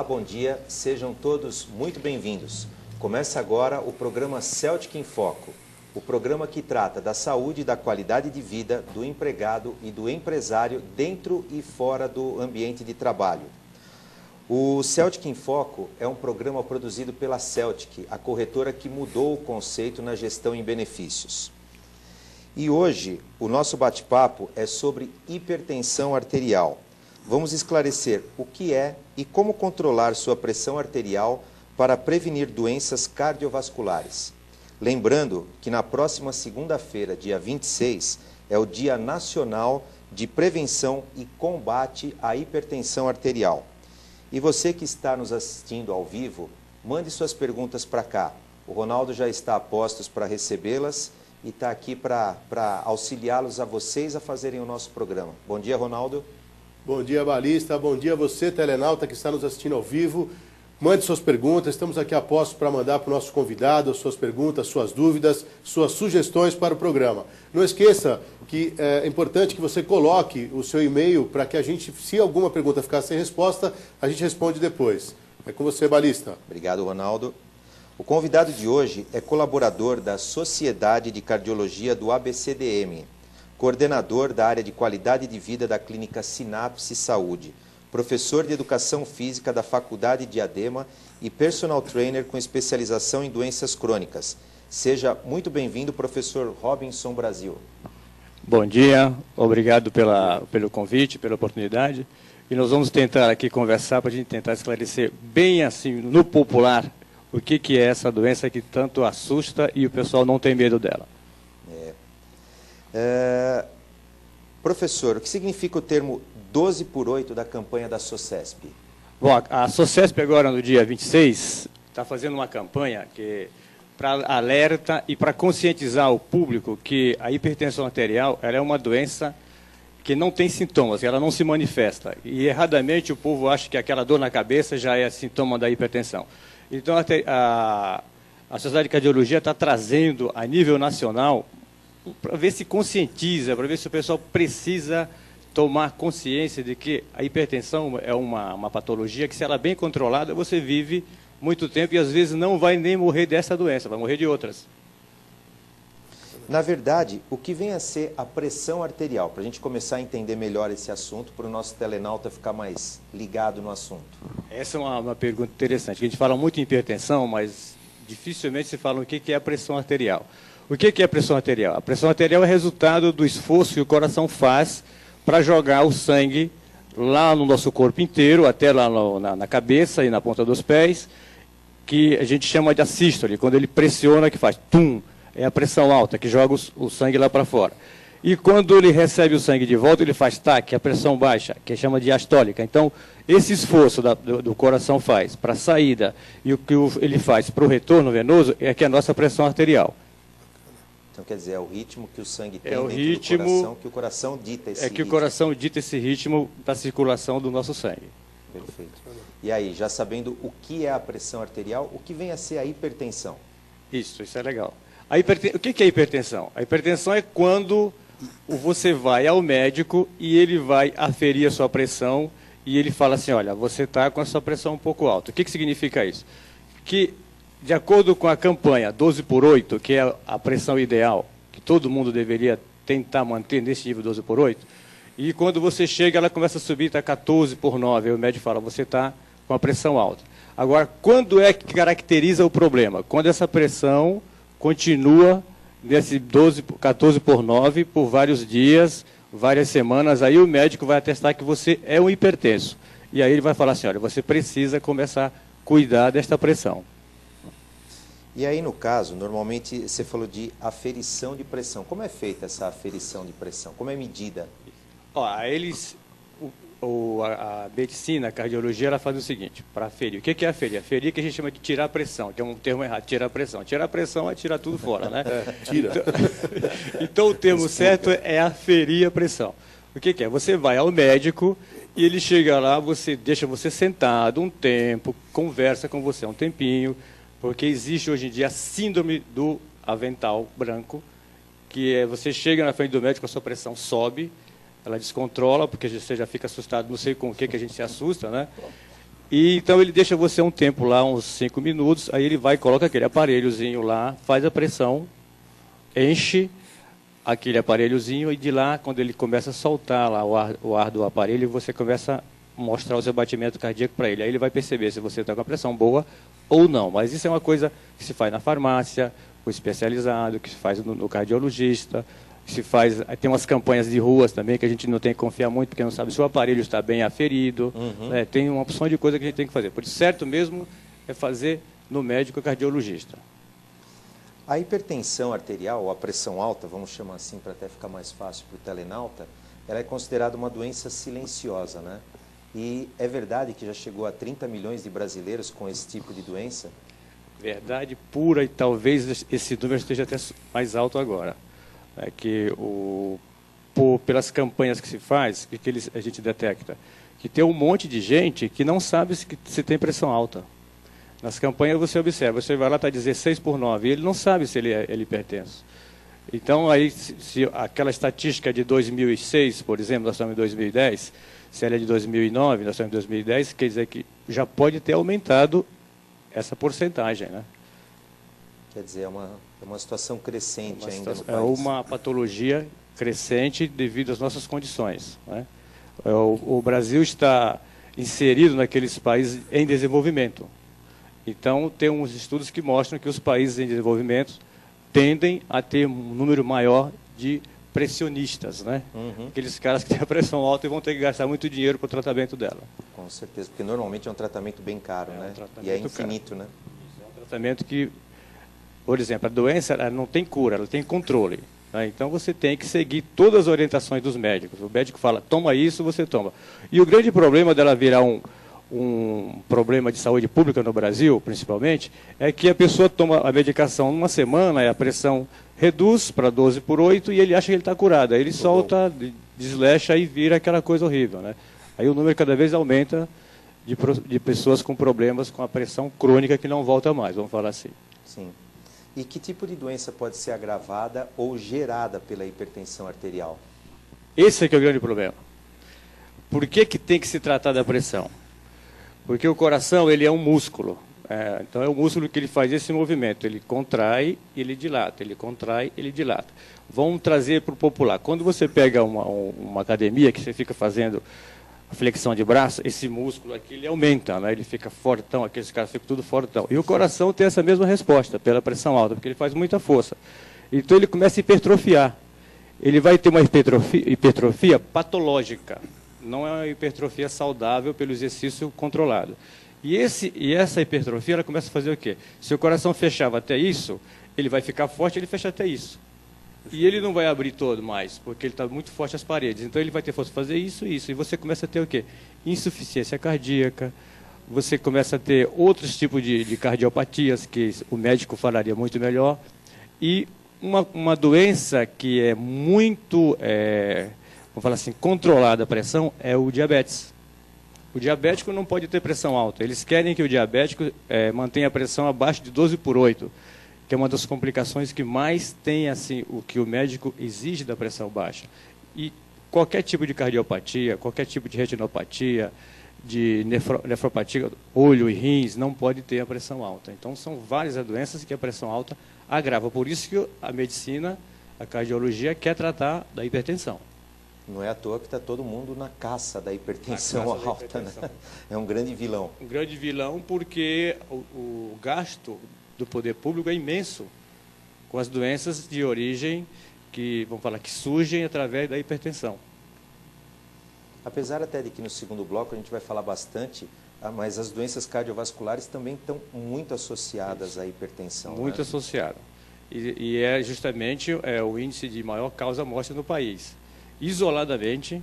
Olá, bom dia, sejam todos muito bem-vindos. Começa agora o programa Celtic em Foco, o programa que trata da saúde e da qualidade de vida do empregado e do empresário dentro e fora do ambiente de trabalho. O Celtic em Foco é um programa produzido pela Celtic, a corretora que mudou o conceito na gestão em benefícios. E hoje o nosso bate-papo é sobre hipertensão arterial. Vamos esclarecer o que é e como controlar sua pressão arterial para prevenir doenças cardiovasculares. Lembrando que na próxima segunda-feira, dia 26, é o Dia Nacional de Prevenção e Combate à Hipertensão Arterial. E você que está nos assistindo ao vivo, mande suas perguntas para cá. O Ronaldo já está a postos para recebê-las e está aqui para auxiliá-los a vocês a fazerem o nosso programa. Bom dia, Ronaldo. Bom dia, Balista. Bom dia a você, telenauta, que está nos assistindo ao vivo. Mande suas perguntas. Estamos aqui a postos para mandar para o nosso convidado suas perguntas, suas dúvidas, suas sugestões para o programa. Não esqueça que é importante que você coloque o seu e-mail para que a gente, se alguma pergunta ficar sem resposta, a gente responde depois. É com você, Balista. Obrigado, Ronaldo. O convidado de hoje é colaborador da Sociedade de Cardiologia do ABCDM, coordenador da área de qualidade de vida da clínica Sinapse Saúde, professor de Educação Física da Faculdade de Diadema e personal trainer com especialização em doenças crônicas. Seja muito bem-vindo, professor Robinson Brasil. Bom dia, obrigado pelo convite, pela oportunidade. E nós vamos tentar aqui conversar para a gente tentar esclarecer bem assim, no popular, o que é essa doença que tanto assusta e o pessoal não tem medo dela. Professor, o que significa o termo 12 por 8 da campanha da SOCESP? Bom, a SOCESP agora no dia 26 está fazendo uma campanha que para alerta e para conscientizar o público que a hipertensão arterial ela é uma doença que não tem sintomas, ela não se manifesta. E erradamente o povo acha que aquela dor na cabeça já é sintoma da hipertensão. Então a Sociedade de Cardiologia está trazendo a nível nacional para ver se conscientiza, para ver se o pessoal precisa tomar consciência de que a hipertensão é uma patologia que, se ela é bem controlada, você vive muito tempo e, às vezes, não vai nem morrer dessa doença, vai morrer de outras. Na verdade, o que vem a ser a pressão arterial? Para a gente começar a entender melhor esse assunto, para o nosso telenauta ficar mais ligado no assunto. Essa é uma pergunta interessante. A gente fala muito em hipertensão, mas dificilmente se fala o que é a pressão arterial. O que é a pressão arterial? A pressão arterial é resultado do esforço que o coração faz para jogar o sangue lá no nosso corpo inteiro, até lá na cabeça e na ponta dos pés, que a gente chama de assístole, quando ele pressiona, que faz tum, é a pressão alta, que joga o sangue lá para fora. E quando ele recebe o sangue de volta, ele faz TAC, a pressão baixa, que chama de diastólica. Então, esse esforço do coração faz para a saída e o que ele faz para o retorno venoso é que é a nossa pressão arterial. Então, quer dizer, é o ritmo que o sangue tem dentro do coração, que o coração dita esse ritmo. É que o coração dita esse ritmo da circulação do nosso sangue. Perfeito. E aí, já sabendo o que é a pressão arterial, o que vem a ser a hipertensão? Isso é legal. O que é hipertensão? A hipertensão é quando você vai ao médico e ele vai aferir a sua pressão e ele fala assim, olha, você está com a sua pressão um pouco alta. O que significa isso? Que de acordo com a campanha 12 por 8, que é a pressão ideal, que todo mundo deveria tentar manter nesse nível 12 por 8, e quando você chega, ela começa a subir, está 14 por 9, aí o médico fala, você está com a pressão alta. Agora, quando é que caracteriza o problema? Quando essa pressão continua nesse 14 por 9 por vários dias, várias semanas, aí o médico vai atestar que você é um hipertenso. E aí ele vai falar assim, olha, você precisa começar a cuidar desta pressão. E aí, no caso, normalmente você falou de aferição de pressão. Como é feita essa aferição de pressão? Como é medida? A medicina, a cardiologia, ela faz o seguinte, para aferir. O que é aferir? Aferir que a gente chama de tirar a pressão, que é um termo errado, tirar a pressão. Tirar a pressão é tirar tudo fora, né? Tira. Então, o termo certo é aferir a pressão. O que é? Você vai ao médico e ele chega lá, deixa você sentado um tempo, conversa com você um tempinho, porque existe hoje em dia a síndrome do avental branco, que é você chega na frente do médico, a sua pressão sobe, ela descontrola, porque você já fica assustado, não sei com o que a gente se assusta, né? E então ele deixa você um tempo lá, uns 5 minutos, aí ele vai, coloca aquele aparelhozinho lá, faz a pressão, enche aquele aparelhozinho e de lá, quando ele começa a soltar lá o ar do aparelho, você começa a mostrar o seu batimento cardíaco para ele. Aí ele vai perceber se você está com a pressão boa ou não. Mas isso é uma coisa que se faz na farmácia, com especializado, que se faz no cardiologista, que se faz, tem umas campanhas de ruas também que a gente não tem que confiar muito, porque não sabe se o aparelho está bem aferido. Né? Tem uma opção de coisa que a gente tem que fazer. Por isso, certo mesmo é fazer no médico cardiologista. A hipertensão arterial, ou a pressão alta, vamos chamar assim para até ficar mais fácil para o telenauta, ela é considerada uma doença silenciosa, né? E é verdade que já chegou a 30 milhões de brasileiros com esse tipo de doença? Verdade pura, e talvez esse número esteja até mais alto agora. É que pelas campanhas que se faz, a gente detecta que tem um monte de gente que não sabe se tem pressão alta. Nas campanhas você observa, você vai lá, está 16/9, e ele não sabe se ele é hipertenso. Então, aí, se aquela estatística de 2006, por exemplo, nós estamos em 2010, se ela é de 2009, nós estamos em 2010, quer dizer que já pode ter aumentado essa porcentagem, né? Quer dizer, é uma situação crescente ainda no país. É uma patologia crescente devido às nossas condições, né? O Brasil está inserido naqueles países em desenvolvimento. Então, tem uns estudos que mostram que os países em desenvolvimento tendem a ter um número maior de pressionistas, né? Aqueles caras que têm a pressão alta e vão ter que gastar muito dinheiro para o tratamento dela. Com certeza, porque normalmente é um tratamento bem caro, né? E é infinito, caro, né? É um tratamento que, por exemplo, a doença ela não tem cura, ela tem controle. Né? Então, você tem que seguir todas as orientações dos médicos. O médico fala, toma isso, você toma. E o grande problema dela virar um problema de saúde pública no Brasil, principalmente, é que a pessoa toma a medicação numa semana e a pressão reduz para 12/8 e ele acha que ele está curado. Aí ele solta, deslecha e vira aquela coisa horrível, né? Aí o número cada vez aumenta de pessoas com problemas com a pressão crônica que não volta mais, vamos falar assim. Sim. E que tipo de doença pode ser agravada ou gerada pela hipertensão arterial? Esse é que é o grande problema. Por que tem que se tratar da pressão? Porque o coração ele é um músculo. Então é o músculo que ele faz esse movimento. Ele contrai, ele dilata. Ele contrai, ele dilata. Vamos trazer para o popular. Quando você pega uma academia que você fica fazendo flexão de braço, esse músculo aqui ele aumenta, né? Ele fica fortão, aqueles caras ficam tudo fortão. E o coração tem essa mesma resposta pela pressão alta, porque ele faz muita força. Então ele começa a hipertrofiar. Ele vai ter uma hipertrofia patológica. Não é uma hipertrofia saudável pelo exercício controlado. E essa hipertrofia ela começa a fazer o quê? Se o coração fechava até isso, ele vai ficar forte, ele fecha até isso. E ele não vai abrir todo mais, porque ele está muito forte as paredes. Então ele vai ter força para fazer isso e isso. E você começa a ter o quê? Insuficiência cardíaca, você começa a ter outros tipos de cardiopatias, que o médico falaria muito melhor. E uma doença que é muito... vamos falar assim, controlada a pressão, é o diabetes. O diabético não pode ter pressão alta. Eles querem que o diabético mantenha a pressão abaixo de 12/8, que é uma das complicações que mais tem, assim, o que o médico exige da pressão baixa. E qualquer tipo de cardiopatia, qualquer tipo de retinopatia, de nefropatia, olho e rins, não pode ter a pressão alta. Então, são várias as doenças que a pressão alta agrava. Por isso que a medicina, a cardiologia, quer tratar da hipertensão. Não é à toa que está todo mundo na caça da hipertensão alta, né? É um grande vilão. Um grande vilão porque o gasto do poder público é imenso com as doenças de origem que, vamos falar, que surgem através da hipertensão. Apesar até de que no segundo bloco a gente vai falar bastante, mas as doenças cardiovasculares também estão muito associadas à hipertensão. Muito associadas. E é justamente o índice de maior causa-morte no país. Isoladamente,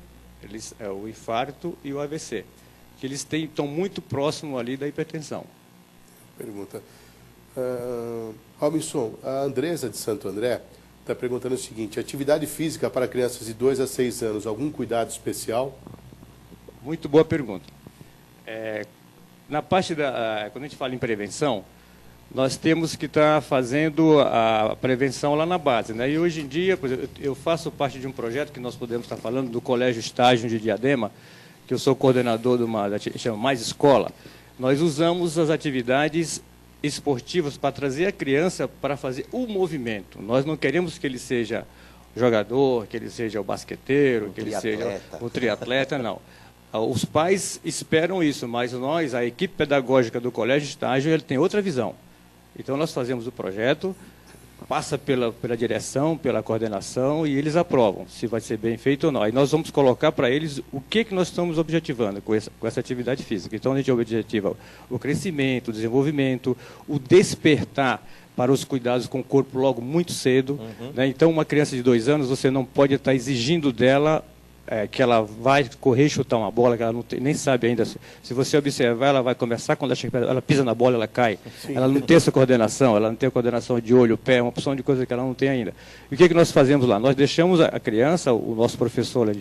o infarto e o AVC, que eles estão muito próximos ali da hipertensão. Pergunta. Robinson, a Andresa de Santo André está perguntando o seguinte: atividade física para crianças de 2 a 6 anos, algum cuidado especial? Muito boa pergunta. Na parte quando a gente fala em prevenção, nós temos que estar fazendo a prevenção lá na base, né? E hoje em dia, por exemplo, eu faço parte de um projeto que nós podemos estar falando do Colégio Estágio de Diadema, que eu sou coordenador de chama Mais Escola. Nós usamos as atividades esportivas para trazer a criança para fazer o movimento. Nós não queremos que ele seja jogador, que ele seja o basqueteiro, que ele seja o triatleta, não. Os pais esperam isso, mas nós, a equipe pedagógica do Colégio Estágio, ele tem outra visão. Então, nós fazemos o projeto, passa pela direção, pela coordenação, e eles aprovam se vai ser bem feito ou não. Aí nós vamos colocar para eles o que nós estamos objetivando com essa atividade física. Então, a gente objetiva o crescimento, o desenvolvimento, o despertar para os cuidados com o corpo logo muito cedo. Né? Então, uma criança de 2 anos, você não pode estar exigindo dela que ela vai correr e chutar uma bola, que ela não tem, nem sabe ainda. Se você observar, ela vai começar, quando ela pisa na bola, ela cai. Sim. Ela não tem essa coordenação, ela não tem a coordenação de olho, pé, uma opção de coisa que ela não tem ainda. E o que nós fazemos lá? Nós deixamos a criança, o nosso professor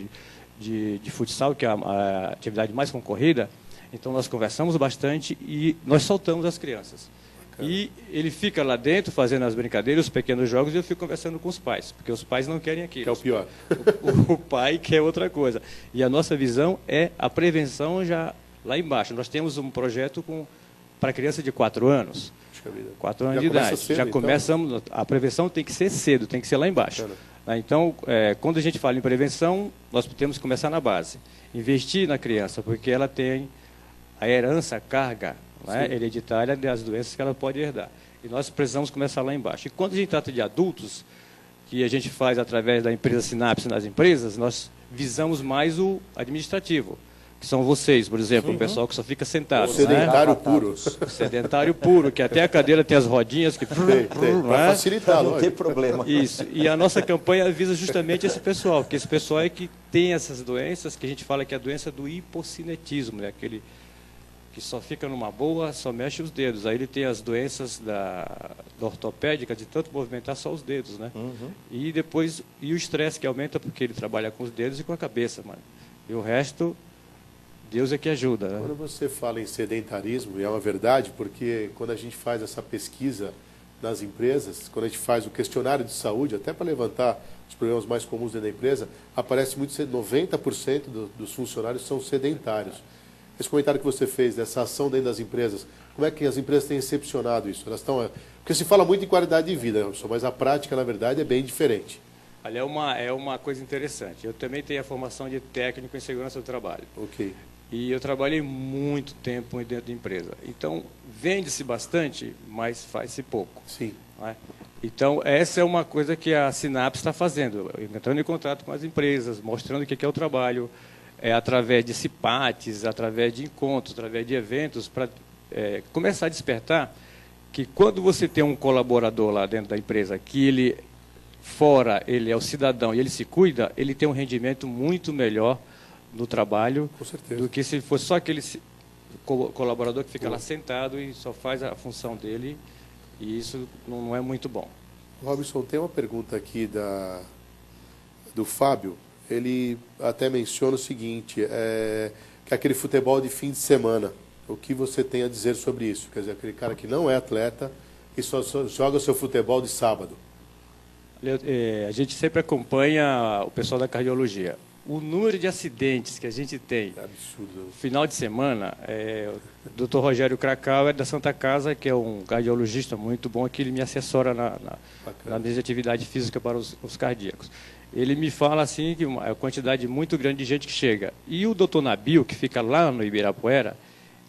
de futsal, que é a atividade mais concorrida, então nós conversamos bastante e nós soltamos as crianças. E ele fica lá dentro fazendo as brincadeiras, os pequenos jogos, e eu fico conversando com os pais, porque os pais não querem aquilo. Que é o pior. O pai quer outra coisa. E a nossa visão é a prevenção já lá embaixo. Nós temos um projeto para criança de 4 anos. 4 anos de idade. Cedo, já começamos. Então... A prevenção tem que ser cedo, tem que ser lá embaixo. Então, quando a gente fala em prevenção, nós temos que começar na base. Investir na criança, porque ela tem a herança, a carga hereditária das doenças que ela pode herdar. E nós precisamos começar lá embaixo. E quando a gente trata de adultos, que a gente faz através da empresa Sinapse nas empresas, nós visamos mais o administrativo, que são vocês, por exemplo, o pessoal que só fica sentado. O sedentário puro. O sedentário puro, que até a cadeira tem as rodinhas que... Para facilitar, não tem problema. Isso. E a nossa campanha visa justamente esse pessoal, porque esse pessoal é que tem essas doenças, que a gente fala que é a doença do hipocinetismo, né? Aquele que só fica numa boa, só mexe os dedos. Aí ele tem as doenças da ortopédica, de tanto movimentar só os dedos, né? E depois, o estresse que aumenta, porque ele trabalha com os dedos e com a cabeça, mano. E o resto, Deus é que ajuda, né? Quando você fala em sedentarismo, e é uma verdade, porque quando a gente faz essa pesquisa nas empresas, quando a gente faz o questionário de saúde, até para levantar os problemas mais comuns dentro da empresa, aparece muito, 90% dos funcionários são sedentários. Esse comentário que você fez dessa ação dentro das empresas, como é que as empresas têm recepcionado isso? Elas estão, porque se fala muito em qualidade de vida, mas a prática, na verdade, é bem diferente. Olha, é uma coisa interessante. Eu também tenho a formação de técnico em segurança do trabalho. Ok. E eu trabalhei muito tempo dentro da empresa. Então, vende-se bastante, mas faz-se pouco. Sim. Não é? Então, essa é uma coisa que a Sinapse está fazendo, entrando em contato com as empresas, mostrando o que é o trabalho, através de CIPATs, através de encontros, através de eventos, para começar a despertar que quando você tem um colaborador lá dentro da empresa, que ele, fora, ele é o cidadão e ele se cuida, ele tem um rendimento muito melhor no trabalho do que se fosse só aquele colaborador que fica lá sentado e só faz a função dele, e isso não é muito bom. Robson, tem uma pergunta aqui do Fábio. Ele até menciona o seguinte, que é aquele futebol de fim de semana. O que você tem a dizer sobre isso? Quer dizer, aquele cara que não é atleta e só joga seu futebol de sábado. A gente sempre acompanha o pessoal da cardiologia. O número de acidentes que a gente tem no final de semana, o Dr. Rogério Cracau é da Santa Casa, que é um cardiologista muito bom, que ele me assessora na minha atividade física para os cardíacos. Ele me fala assim que uma quantidade muito grande de gente que chega. E o doutor Nabil, que fica lá no Ibirapuera,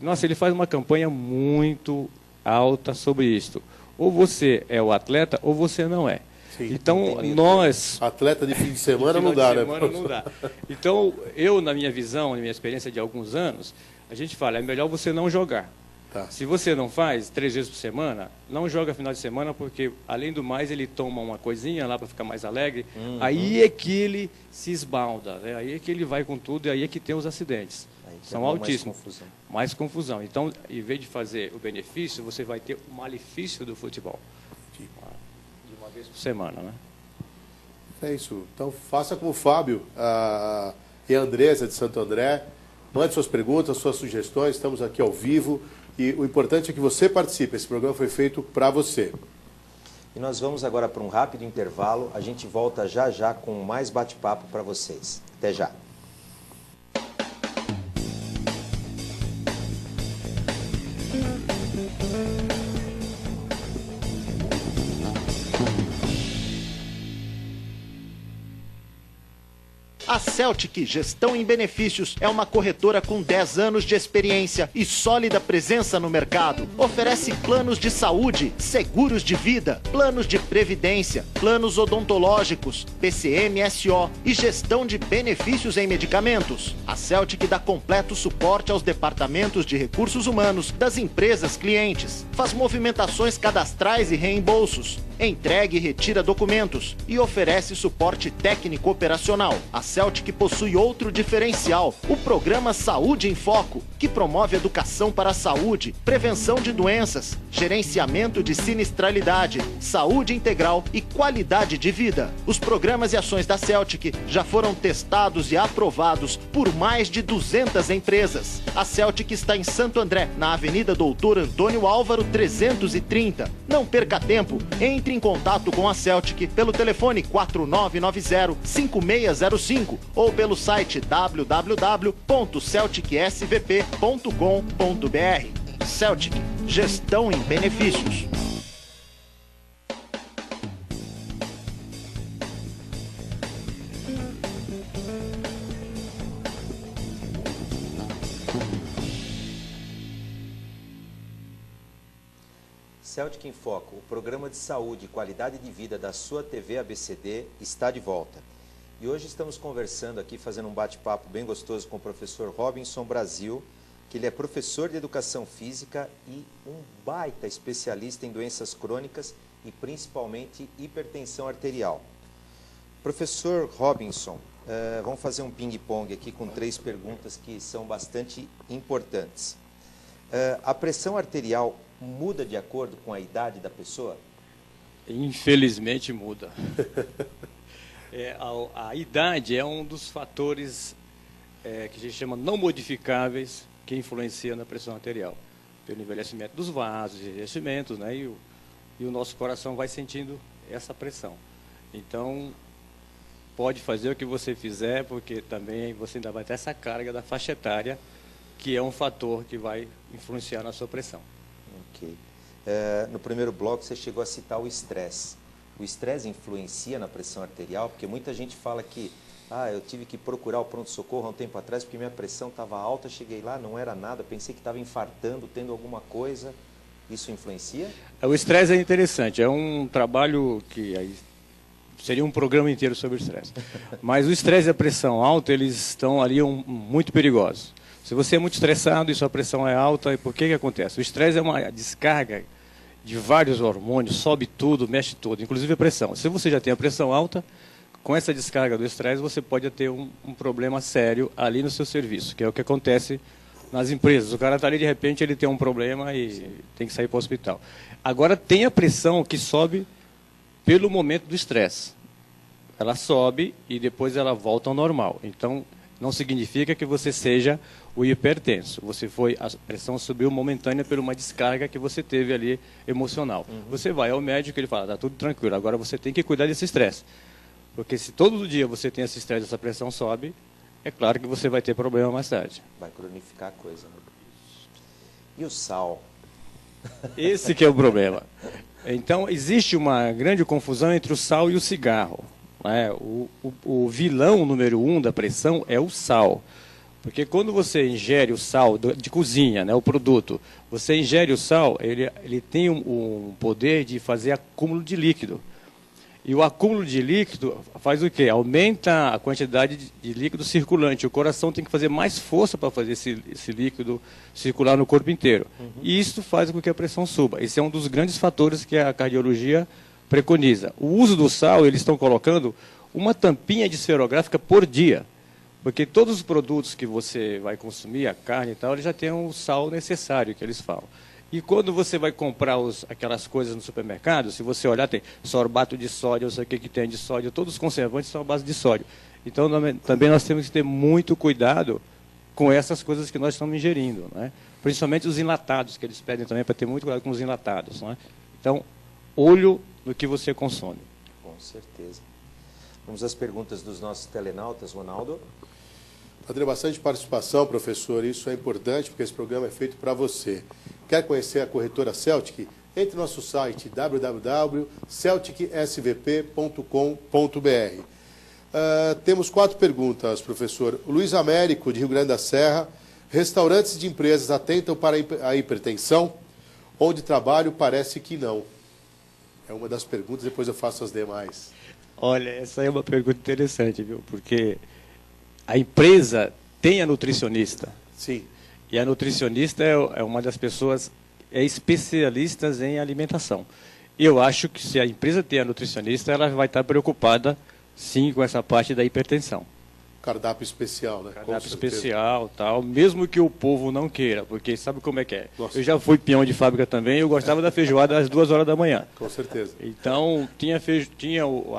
nossa, ele faz uma campanha muito alta sobre isso. Ou você é o atleta, ou você não é. Sim, então, nós... Atleta de fim de semana não dá, né? Não dá. Então, eu, na minha visão, na minha experiência de alguns anos, a gente fala, é melhor você não jogar. Tá. Se você não faz 3 vezes por semana, não joga final de semana, porque, além do mais, ele toma uma coisinha lá para ficar mais alegre. Aí é que ele se esbalda, né? Aí é que ele vai com tudo e aí é que tem os acidentes. São altíssimos. Mais confusão. Então, em vez de fazer o benefício, você vai ter o malefício do futebol. De uma vez por semana, né? É isso. Então, faça como o Fábio e a Andresa de Santo André. Mande suas perguntas, suas sugestões. Estamos aqui ao vivo. E o importante é que você participe. Esse programa foi feito para você. E nós vamos agora para um rápido intervalo. A gente volta já já com mais bate-papo para vocês. Até já. A Celtic Gestão em Benefícios é uma corretora com 10 anos de experiência e sólida presença no mercado. Oferece planos de saúde, seguros de vida, planos de previdência, planos odontológicos, PCM-SO e gestão de benefícios em medicamentos. A Celtic dá completo suporte aos departamentos de recursos humanos das empresas clientes. Faz movimentações cadastrais e reembolsos. Entrega e retira documentos e oferece suporte técnico operacional. A Celtic possui outro diferencial, o programa Saúde em Foco, que promove educação para a saúde, prevenção de doenças, gerenciamento de sinistralidade, saúde integral e qualidade de vida. Os programas e ações da Celtic já foram testados e aprovados por mais de 200 empresas. A Celtic está em Santo André, na Avenida Doutor Antônio Álvaro 330. Não perca tempo, entre em contato com a Celtic pelo telefone 4990-5605 ou pelo site www.celticsvp.com.br. Celtic, gestão em benefícios. Celtic em Foco, o programa de saúde e qualidade de vida da sua TV ABCD está de volta. E hoje estamos conversando aqui, fazendo um bate-papo bem gostoso com o professor Robinson Brasil, que ele é professor de Educação Física e um baita especialista em doenças crônicas e principalmente hipertensão arterial. Professor Robinson, vamos fazer um ping-pong aqui com 3 perguntas que são bastante importantes. A pressão arterial muda de acordo com a idade da pessoa? Infelizmente muda. A idade é um dos fatores que a gente chama não modificáveis que influencia na pressão arterial. Pelo envelhecimento dos vasos, envelhecimentos, né? E o nosso coração vai sentindo essa pressão. Então, pode fazer o que você fizer, porque também você ainda vai ter essa carga da faixa etária, que é um fator que vai influenciar na sua pressão. Ok. No primeiro bloco você chegou a citar o estresse. O estresse influencia na pressão arterial? Porque muita gente fala que eu tive que procurar o pronto-socorro há um tempo atrás porque minha pressão estava alta, cheguei lá, não era nada, pensei que estava infartando, tendo alguma coisa. Isso influencia? O estresse é interessante, é um trabalho que seria um programa inteiro sobre o estresse. Mas o estresse e a pressão alta, eles estão ali muito perigosos. Se você é muito estressado e sua pressão é alta, por que acontece? O estresse é uma descarga de vários hormônios, sobe tudo, mexe tudo, inclusive a pressão. Se você já tem a pressão alta, com essa descarga do estresse, você pode ter um problema sério ali no seu serviço, que é o que acontece nas empresas. O cara está ali, de repente, ele tem um problema e tem que sair para o hospital. Agora, tem a pressão que sobe pelo momento do estresse. Ela sobe e depois ela volta ao normal. Então, não significa que você seja o hipertenso. A pressão subiu momentânea por uma descarga que você teve ali emocional. Você vai ao médico e ele fala, está tudo tranquilo, agora você tem que cuidar desse estresse. Porque se todo dia você tem esse estresse, essa pressão sobe, é claro que você vai ter problema mais tarde. Vai cronificar a coisa. Né? E o sal? Esse que é o problema. Então, existe uma grande confusão entre o sal e o cigarro. Né? O vilão número 1 da pressão é o sal. Porque quando você ingere o sal de cozinha, né, o produto, você ingere o sal, ele tem um poder de fazer acúmulo de líquido. E o acúmulo de líquido faz o quê? Aumenta a quantidade de líquido circulante. O coração tem que fazer mais força para fazer esse líquido circular no corpo inteiro. E isso faz com que a pressão suba. Esse é um dos grandes fatores que a cardiologia preconiza. O uso do sal, eles estão colocando uma tampinha de esferográfica por dia. Porque todos os produtos que você vai consumir, a carne e tal, eles já têm o sal necessário, que eles falam. E quando você vai comprar aquelas coisas no supermercado, se você olhar, tem sorbato de sódio, não sei o que tem de sódio, todos os conservantes são à base de sódio. Então, também nós temos que ter muito cuidado com essas coisas que nós estamos ingerindo, né? Principalmente os enlatados, que eles pedem também para ter muito cuidado com os enlatados, né? Então, olho no que você consome. Com certeza. Vamos às perguntas dos nossos telenautas, Ronaldo. Padre, bastante participação, professor. Isso é importante porque esse programa é feito para você. Quer conhecer a corretora Celtic? Entre no nosso site www.celticsvp.com.br. Temos 4 perguntas, professor. O Luiz Américo, de Rio Grande da Serra. Restaurantes de empresas atentam para a hipertensão? Onde trabalho, parece que não. É uma das perguntas, depois eu faço as demais. Olha, essa é uma pergunta interessante, viu? Porque a empresa tem a nutricionista. Sim. E a nutricionista é uma das pessoas especialistas em alimentação. Eu acho que se a empresa tem a nutricionista, ela vai estar preocupada, sim, com essa parte da hipertensão. Cardápio especial, né? Cardápio especial, tal, mesmo que o povo não queira, porque sabe como é que é? Nossa. Eu já fui peão de fábrica também, eu gostava da feijoada às 2 horas da manhã. Com certeza. Então, tinha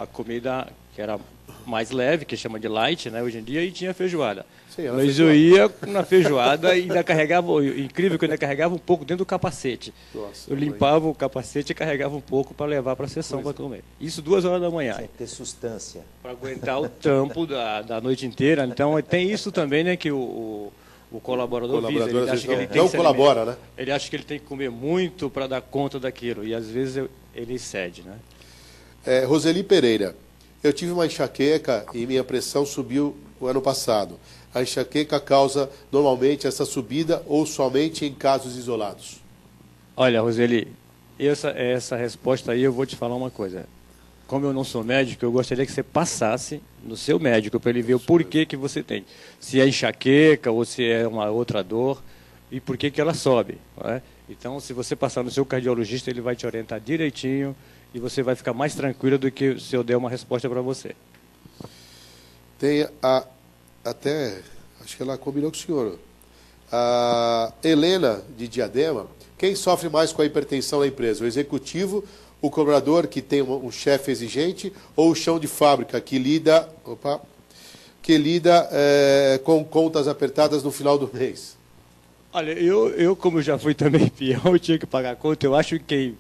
a comida que era mais leve, que chama de light, né, hoje em dia, e tinha feijoada. Sim, mas eu ia na feijoada e ainda carregava, incrível que eu ainda carregava um pouco dentro do capacete. Nossa, eu limpava o capacete e carregava um pouco para levar para a sessão para comer. Isso 2 horas da manhã. Tinha que ter sustância. Para aguentar o trampo da noite inteira. Então, tem isso também, né, que o colaborador visa. Ele acha que ele tem não colabora, né? Ele acha que ele tem que comer muito para dar conta daquilo. E às vezes ele cede, né? Roseli Pereira. Eu tive uma enxaqueca e minha pressão subiu o ano passado. A enxaqueca causa normalmente essa subida ou somente em casos isolados? Olha, Roseli, essa resposta aí eu vou te falar uma coisa. Como eu não sou médico, eu gostaria que você passasse no seu médico para ele ver o porquê que você tem. Se é enxaqueca ou se é uma outra dor e por que ela sobe. Não é? Então, se você passar no seu cardiologista, ele vai te orientar direitinho e você vai ficar mais tranquila do que se eu der uma resposta para você. Tem até, acho que ela combinou com o senhor, a Helena de Diadema. Quem sofre mais com a hipertensão na empresa? O executivo, o cobrador que tem um chefe exigente ou o chão de fábrica que lida com contas apertadas no final do mês? Olha, eu como já fui também peão, eu tinha que pagar a conta, eu acho que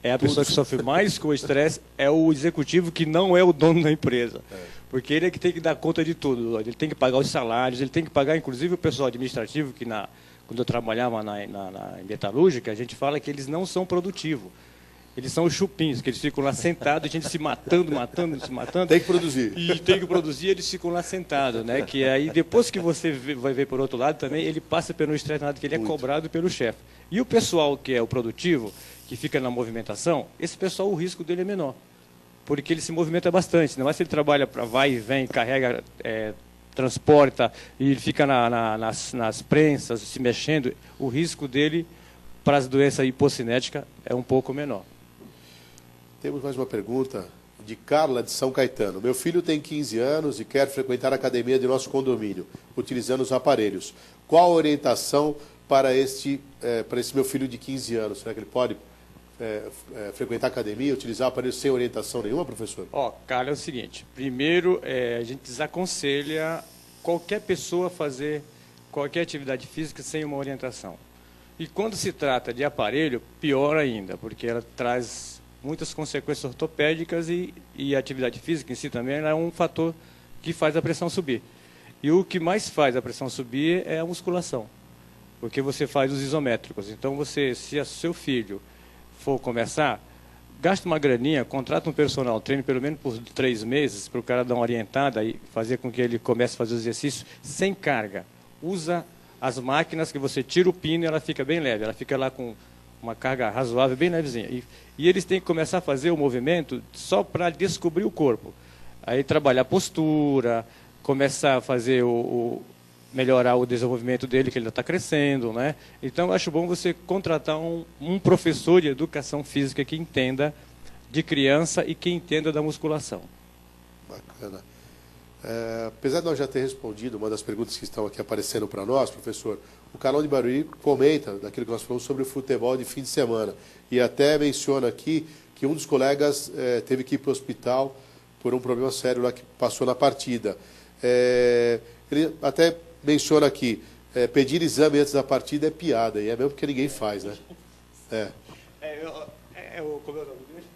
a pessoa que sofre mais com o estresse é o executivo que não é o dono da empresa. Porque ele é que tem que dar conta de tudo. Ele tem que pagar os salários, ele tem que pagar, inclusive, o pessoal administrativo, que quando eu trabalhava em metalúrgica, a gente fala que eles não são produtivos. Eles são os chupins, que eles ficam lá sentados, a gente se matando. Tem que produzir. E tem que produzir, eles ficam lá sentados, né? Que aí, depois que você vai ver por outro lado também, ele passa pelo estresse, que ele é cobrado pelo chefe. E o pessoal que é o produtivo, que fica na movimentação, esse pessoal, o risco dele é menor. Porque ele se movimenta bastante. Não é se ele trabalha para vai e vem, carrega, transporta, e ele fica nas prensas, se mexendo, o risco dele para as doenças hipocinéticas é um pouco menor. Temos mais uma pergunta de Carla, de São Caetano. Meu filho tem 15 anos e quer frequentar a academia de nosso condomínio, utilizando os aparelhos. Qual a orientação para esse meu filho de 15 anos? Será que ele pode frequentar a academia, utilizar aparelhos sem orientação nenhuma, professor? Carla, é o seguinte. Primeiro, a gente desaconselha qualquer pessoa fazer qualquer atividade física sem uma orientação. E quando se trata de aparelho, pior ainda, porque ela traz muitas consequências ortopédicas e a atividade física em si também é um fator que faz a pressão subir. E o que mais faz a pressão subir é a musculação, porque você faz os isométricos. Então, se seu filho for começar, gasta uma graninha, contrata um personal trainer pelo menos por 3 meses, para o cara dar uma orientada e fazer com que ele comece a fazer os exercícios sem carga. Usa as máquinas que você tira o pino e ela fica bem leve, ela fica lá com uma carga razoável, bem levezinha. E eles têm que começar a fazer o movimento só para descobrir o corpo. Aí trabalhar a postura, começar a fazer melhorar o desenvolvimento dele, que ele está crescendo, né? Então, eu acho bom você contratar um professor de educação física que entenda de criança e que entenda da musculação. Bacana. Apesar de nós já ter respondido uma das perguntas que estão aqui aparecendo para nós, professor, o canal de Barueri comenta daquilo que nós falamos sobre o futebol de fim de semana e até menciona aqui que um dos colegas teve que ir para o hospital por um problema sério lá que passou na partida. Ele até menciona aqui, pedir exame antes da partida é piada, e é mesmo porque ninguém faz, né? Como é o nome dele?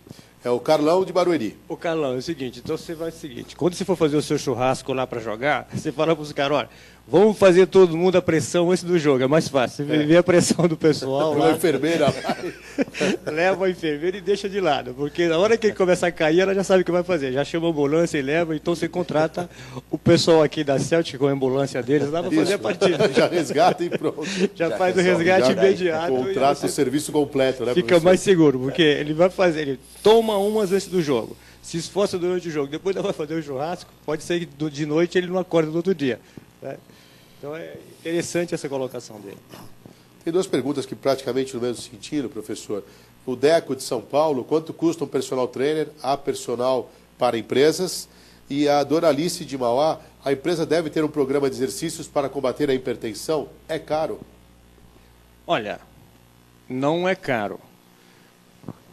É o Carlão de Barueri. Ô, Carlão, é o seguinte, então você vai o seguinte, quando você for fazer o seu churrasco lá para jogar, você fala para os caras, olha, vamos fazer todo mundo a pressão antes do jogo, é mais fácil. Você vê a pressão do pessoal lá. A enfermeira. Leva a enfermeira e deixa de lado, porque na hora que ele começar a cair, ela já sabe o que vai fazer. Já chama a ambulância e leva, então você contrata o pessoal aqui da Celtic com a ambulância deles lá para fazer a partida. Já resgata e pronto. Já faz o resgate imediato. Contrata o serviço completo, né, fica professor? mais seguro, porque ele vai fazer, ele toma umas antes do jogo, se esforça durante o jogo, depois ele vai fazer o churrasco, pode ser que de noite ele não acorda no outro dia. Né? Então é interessante essa colocação dele. Tem duas perguntas que praticamente no mesmo sentido, professor. O Deco de São Paulo, quanto custa um personal trainer, a personal para empresas? E a Doralice de Mauá, a empresa deve ter um programa de exercícios para combater a hipertensão? É caro? Olha, não é caro.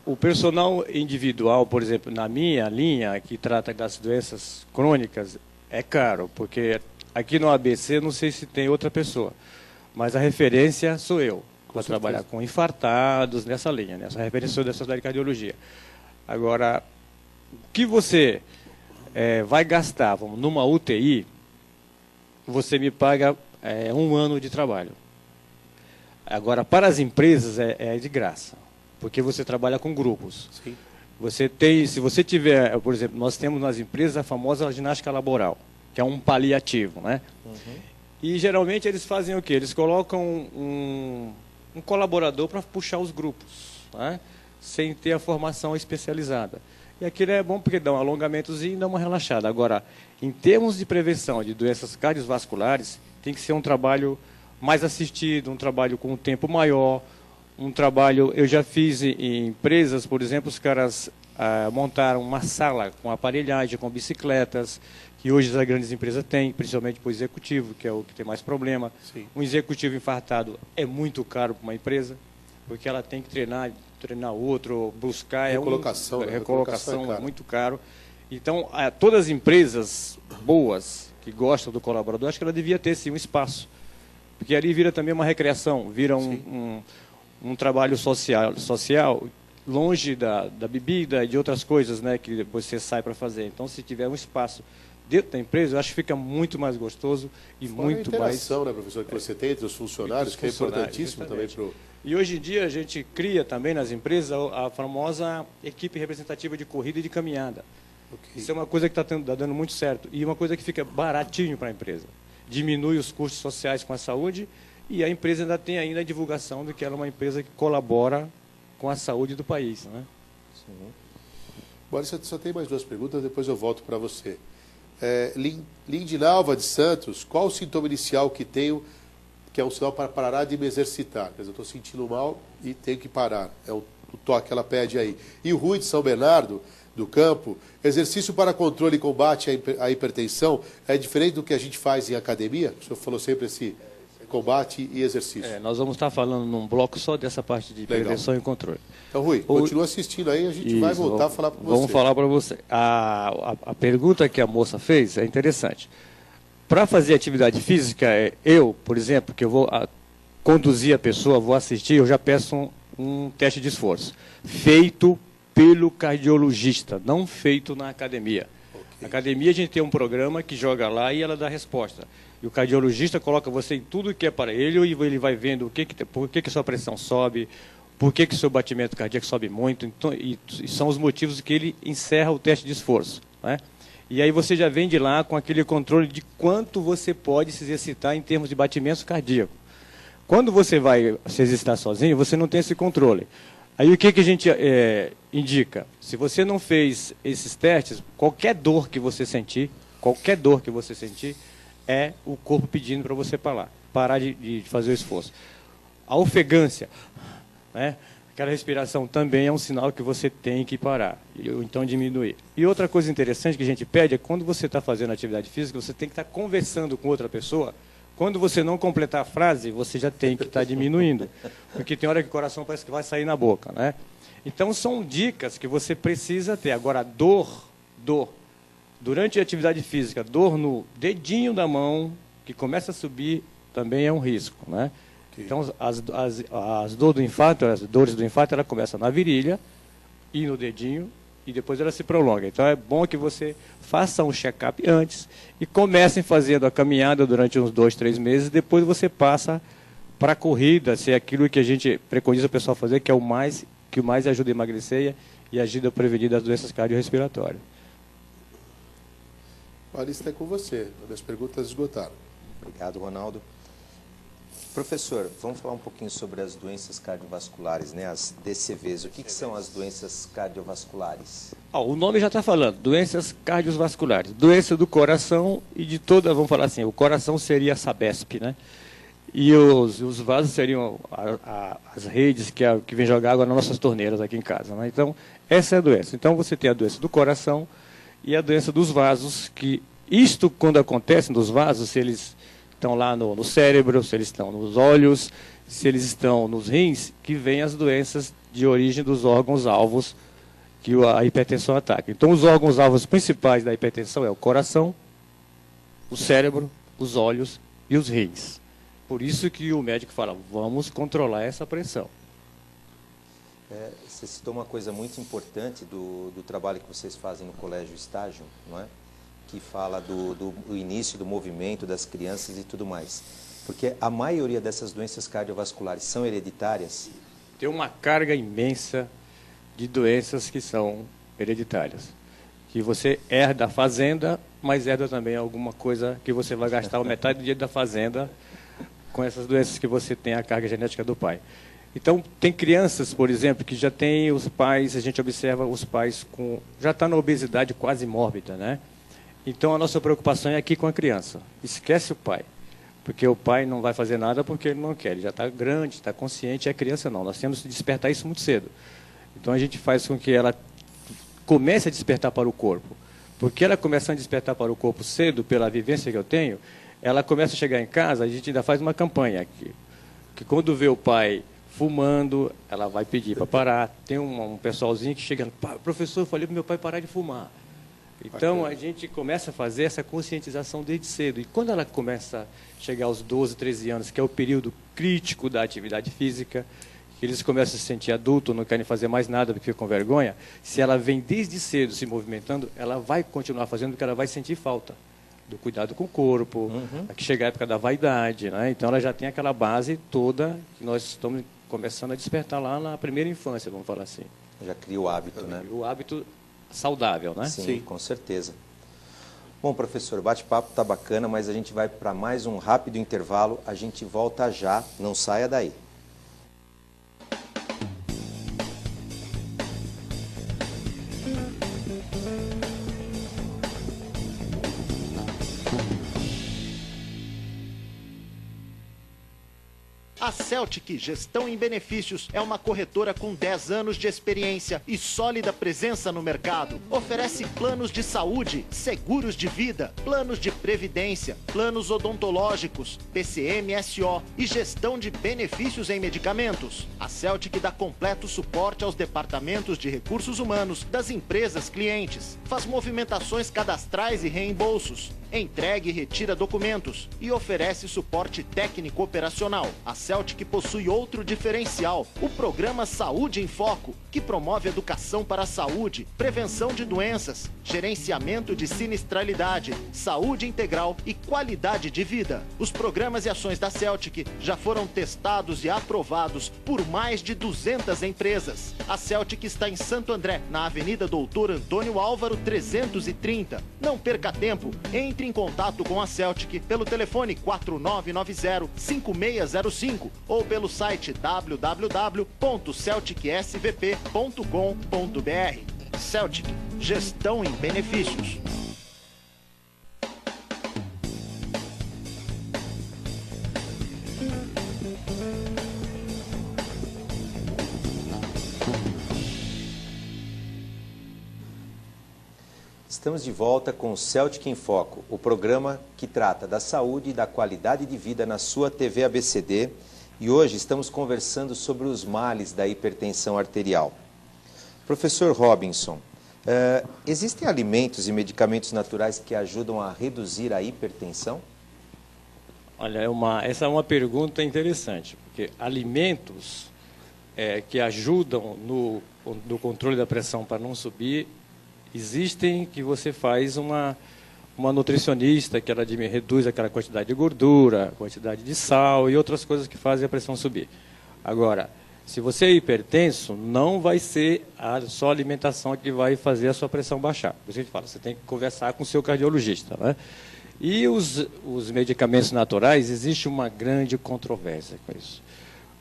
O personal individual, por exemplo, na minha linha, que trata das doenças crônicas, é caro, porque aqui no ABC não sei se tem outra pessoa, mas a referência sou eu, para trabalhar com infartados nessa linha, né? Essa referência sou dessa área de cardiologia. Agora, o que você vai gastar numa UTI, você me paga 1 ano de trabalho. Agora, para as empresas é de graça, porque você trabalha com grupos. Sim. Se você tiver, por exemplo, nós temos nas empresas a famosa ginástica laboral, que é um paliativo, né? Uhum. E geralmente eles fazem o quê? Eles colocam um colaborador para puxar os grupos, né? Sem ter a formação especializada. E aquilo é bom porque dá um alongamentozinho e dá uma relaxada. Agora, em termos de prevenção de doenças cardiovasculares, tem que ser um trabalho mais assistido, um trabalho com um tempo maior, um trabalho... Eu já fiz em empresas, por exemplo, os caras montaram uma sala com aparelhagem, com bicicletas, que hoje as grandes empresas têm, principalmente para o executivo, que é o que tem mais problema. Sim. Um executivo infartado é muito caro para uma empresa, porque ela tem que treinar outro, buscar... Recolocação, recolocação é muito caro. Então, todas as empresas boas que gostam do colaborador, acho que ela devia ter, sim, um espaço. Porque ali vira também uma recreação, vira um trabalho social, longe da bebida e de outras coisas, né, que você sai para fazer. Então, se tiver um espaço dentro da empresa, eu acho que fica muito mais gostoso e fora muito mais... a interação, né, professor, que você tem entre os funcionários, que é importantíssimo também para o... E hoje em dia a gente cria também nas empresas a famosa equipe representativa de corrida e de caminhada. Okay. Isso é uma coisa que está dando muito certo e uma coisa que fica baratinho para a empresa. Diminui os custos sociais com a saúde e a empresa ainda tem ainda a divulgação de que ela é uma empresa que colabora com a saúde do país, né? Sim. Bom, só tem mais duas perguntas, depois eu volto para você. Lindinalva de Santos, qual o sintoma inicial que tenho, que é um sinal para parar de me exercitar? Quer dizer, eu estou sentindo mal e tenho que parar. É o toque que ela pede aí. E o Rui de São Bernardo, do Campo, exercício para controle e combate à hipertensão é diferente do que a gente faz em academia? O senhor falou sempre esse combate e exercício. Nós vamos estar falando num bloco só dessa parte de prevenção e controle. Então, Rui, continua assistindo aí, a gente vai voltar a falar para você. Vamos falar para você. A pergunta que a moça fez é interessante. Para fazer atividade física, eu, por exemplo, que eu vou conduzir a pessoa, vou assistir, eu já peço um teste de esforço. Feito pelo cardiologista, não feito na academia. Okay. Na academia a gente tem um programa que joga lá e ela dá a resposta. E o cardiologista coloca você em tudo que é para ele e ele vai vendo por que sua pressão sobe, por que seu batimento cardíaco sobe muito, então, e são os motivos que ele encerra o teste de esforço, né? E aí você já vem de lá com aquele controle de quanto você pode se exercitar em termos de batimento cardíaco. Quando você vai se exercitar sozinho, você não tem esse controle. Aí o que a gente indica? Se você não fez esses testes, qualquer dor que você sentir, é o corpo pedindo para você parar de fazer o esforço. A ofegância, né? Aquela respiração também é um sinal que você tem que parar, ou então diminuir. E outra coisa interessante que a gente pede é quando você está fazendo atividade física, você tem que estar conversando com outra pessoa. Quando você não completar a frase, você já tem que estar diminuindo, porque tem hora que o coração parece que vai sair na boca, né? Então são dicas que você precisa ter. Agora, dor. Durante a atividade física, dor no dedinho da mão, que começa a subir, também é um risco, né? Okay. Então, as dores do infarto, ela começa na virilha, e no dedinho, e depois ela se prolonga. Então é bom que você faça um check-up antes e comecem fazendo a caminhada durante uns 2, 3 meses, depois você passa para a corrida, se é aquilo que a gente preconiza o pessoal fazer, que é que mais ajuda a emagrecer e ajuda a prevenir das doenças cardiorrespiratórias. A lista é com você, as perguntas esgotaram. Obrigado, Ronaldo. Professor, vamos falar um pouquinho sobre as doenças cardiovasculares, né? As DCVs. O que são as doenças cardiovasculares? O nome já está falando, doenças cardiovasculares. Doença do coração e de toda, vamos falar assim, o coração seria a Sabesp, né? E os vasos seriam as redes que vem jogar água nas nossas torneiras aqui em casa, né? Então, essa é a doença. Então, você tem a doença do coração e a doença dos vasos, que isto, quando acontece nos vasos, se eles estão lá no cérebro, se eles estão nos olhos, se eles estão nos rins, que vêm as doenças de origem dos órgãos-alvos que a hipertensão ataca. Então, os órgãos-alvos principais da hipertensão é o coração, o cérebro, os olhos e os rins. Por isso que o médico fala, vamos controlar essa pressão. Você citou uma coisa muito importante do trabalho que vocês fazem no Colégio Estágio, não é? Que fala do início do movimento das crianças e tudo mais. Porque a maioria dessas doenças cardiovasculares são hereditárias? Tem uma carga imensa de doenças que são hereditárias. Que você herda a fazenda, mas herda também alguma coisa que você vai gastar metade do dinheiro da fazenda com essas doenças que você tem a carga genética do pai. Então, tem crianças, por exemplo, que já tem os pais, a gente observa os pais já está na obesidade quase mórbida, né? Então, a nossa preocupação é aqui com a criança. Esquece o pai, porque o pai não vai fazer nada porque ele não quer. Ele já está grande, está consciente, e a criança não. Nós temos que despertar isso muito cedo. Então, a gente faz com que ela comece a despertar para o corpo. Porque ela começando a despertar para o corpo cedo, pela vivência que eu tenho, ela começa a chegar em casa, a gente ainda faz uma campanha aqui, que quando vê o pai fumando, ela vai pedir para parar. Tem um pessoalzinho que chega, professor, eu falei para meu pai parar de fumar. Então, a gente começa a fazer essa conscientização desde cedo. E quando ela começa a chegar aos 12, 13 anos, que é o período crítico da atividade física, que eles começam a se sentir adultos, não querem fazer mais nada porque ficam com vergonha, se ela vem desde cedo se movimentando, ela vai continuar fazendo porque ela vai sentir falta do cuidado com o corpo, que chega a época da vaidade, né? Então, ela já tem aquela base toda que nós estamos começando a despertar lá na primeira infância, vamos falar assim. Já cria o hábito, né? O hábito saudável, né? Sim, com certeza. Bom, professor, o bate-papo está bacana, mas a gente vai para mais um rápido intervalo. A gente volta já, não saia daí. A Celtic Gestão em Benefícios é uma corretora com 10 anos de experiência e sólida presença no mercado. Oferece planos de saúde, seguros de vida, planos de previdência, planos odontológicos, PCM-SO e gestão de benefícios em medicamentos. A Celtic dá completo suporte aos departamentos de recursos humanos das empresas clientes. Faz movimentações cadastrais e reembolsos. Entrega e retira documentos e oferece suporte técnico operacional. A Celtic possui outro diferencial, o programa Saúde em Foco, que promove educação para a saúde, prevenção de doenças, gerenciamento de sinistralidade, saúde integral e qualidade de vida. Os programas e ações da Celtic já foram testados e aprovados por mais de 200 empresas. A Celtic está em Santo André, na Avenida Doutor Antônio Álvaro 330. Não perca tempo, entre em contato com a Celtic pelo telefone 4990-5605 ou pelo site www.celticsvp.com.br. Celtic, gestão em benefícios. Estamos de volta com o Celtic em Foco, o programa que trata da saúde e da qualidade de vida na sua TV ABCD. E hoje estamos conversando sobre os males da hipertensão arterial. Professor Robinson, existem alimentos e medicamentos naturais que ajudam a reduzir a hipertensão? Olha, essa é uma pergunta interessante, porque alimentos que ajudam no controle da pressão para não subir, existem que você faz uma nutricionista, que ela reduz aquela quantidade de gordura, quantidade de sal e outras coisas que fazem a pressão subir. Agora, se você é hipertenso, não vai ser só a alimentação que vai fazer a sua pressão baixar. Por isso que a gente fala, você tem que conversar com o seu cardiologista, né? E os medicamentos naturais, existe uma grande controvérsia com isso.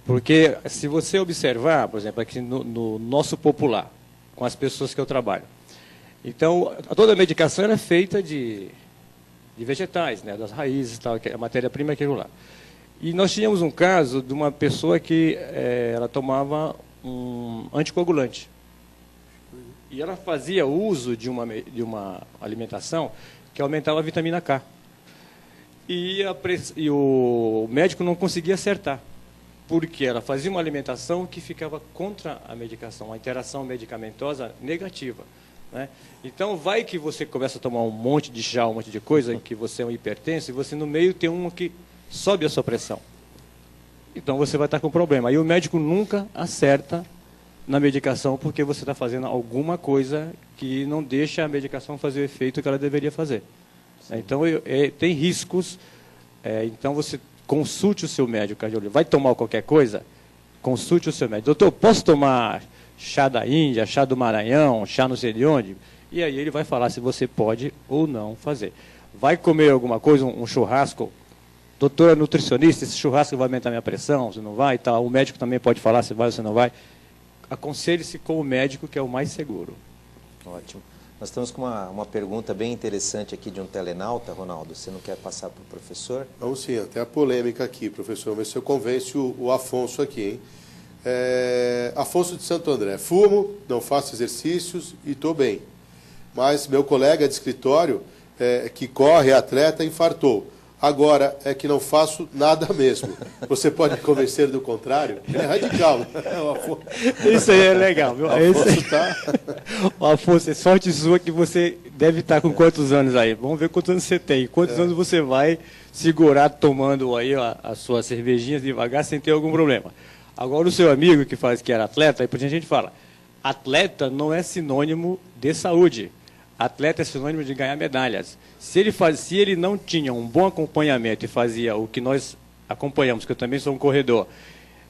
Porque se você observar, por exemplo, aqui no nosso popular, com as pessoas que eu trabalho, então, toda a medicação era feita de vegetais, né, das raízes e tal, a matéria-prima é aquilo lá. E nós tínhamos um caso de uma pessoa que ela tomava um anticoagulante. E ela fazia uso de uma alimentação que aumentava a vitamina K. E o médico não conseguia acertar, porque ela fazia uma alimentação que ficava contra a medicação, uma interação medicamentosa negativa, né? Então, vai que você começa a tomar um monte de chá, um monte de coisa, que você é um hipertenso, e você no meio tem um que sobe a sua pressão. Então, você vai estar com problema. Aí o médico nunca acerta na medicação, porque você está fazendo alguma coisa que não deixa a medicação fazer o efeito que ela deveria fazer. Então, tem riscos. Então, você consulte o seu médico cardiologista. Vai tomar qualquer coisa? Consulte o seu médico. Doutor, posso tomar chá da Índia, chá do Maranhão, chá não sei de onde? E aí ele vai falar se você pode ou não fazer. Vai comer alguma coisa, um churrasco? Doutora nutricionista, esse churrasco vai aumentar minha pressão, se não vai e tal. O médico também pode falar se vai ou se não vai. Aconselhe-se com o médico, que é o mais seguro. Ótimo. Nós estamos com uma pergunta bem interessante aqui de um telenauta, Ronaldo. Você não quer passar para o professor? Vamos sim, até a polêmica aqui, professor. Mas se eu convenço o Afonso aqui, hein? Afonso de Santo André. Fumo, não faço exercícios e estou bem. Mas meu colega de escritório, que corre, é atleta, infartou. Agora é que não faço nada mesmo. Você pode me convencer do contrário? É radical. Isso aí é legal, viu? O Afonso, é sorte sua que você deve estar com quantos anos aí? Vamos ver quantos anos você tem. Quantos anos você vai segurar tomando aí as suas cervejinhas devagar sem ter algum problema. Agora o seu amigo que era atleta, aí por a gente fala, atleta não é sinônimo de saúde. Atleta é sinônimo de ganhar medalhas. Se ele não tinha um bom acompanhamento e fazia o que nós acompanhamos, que eu também sou um corredor,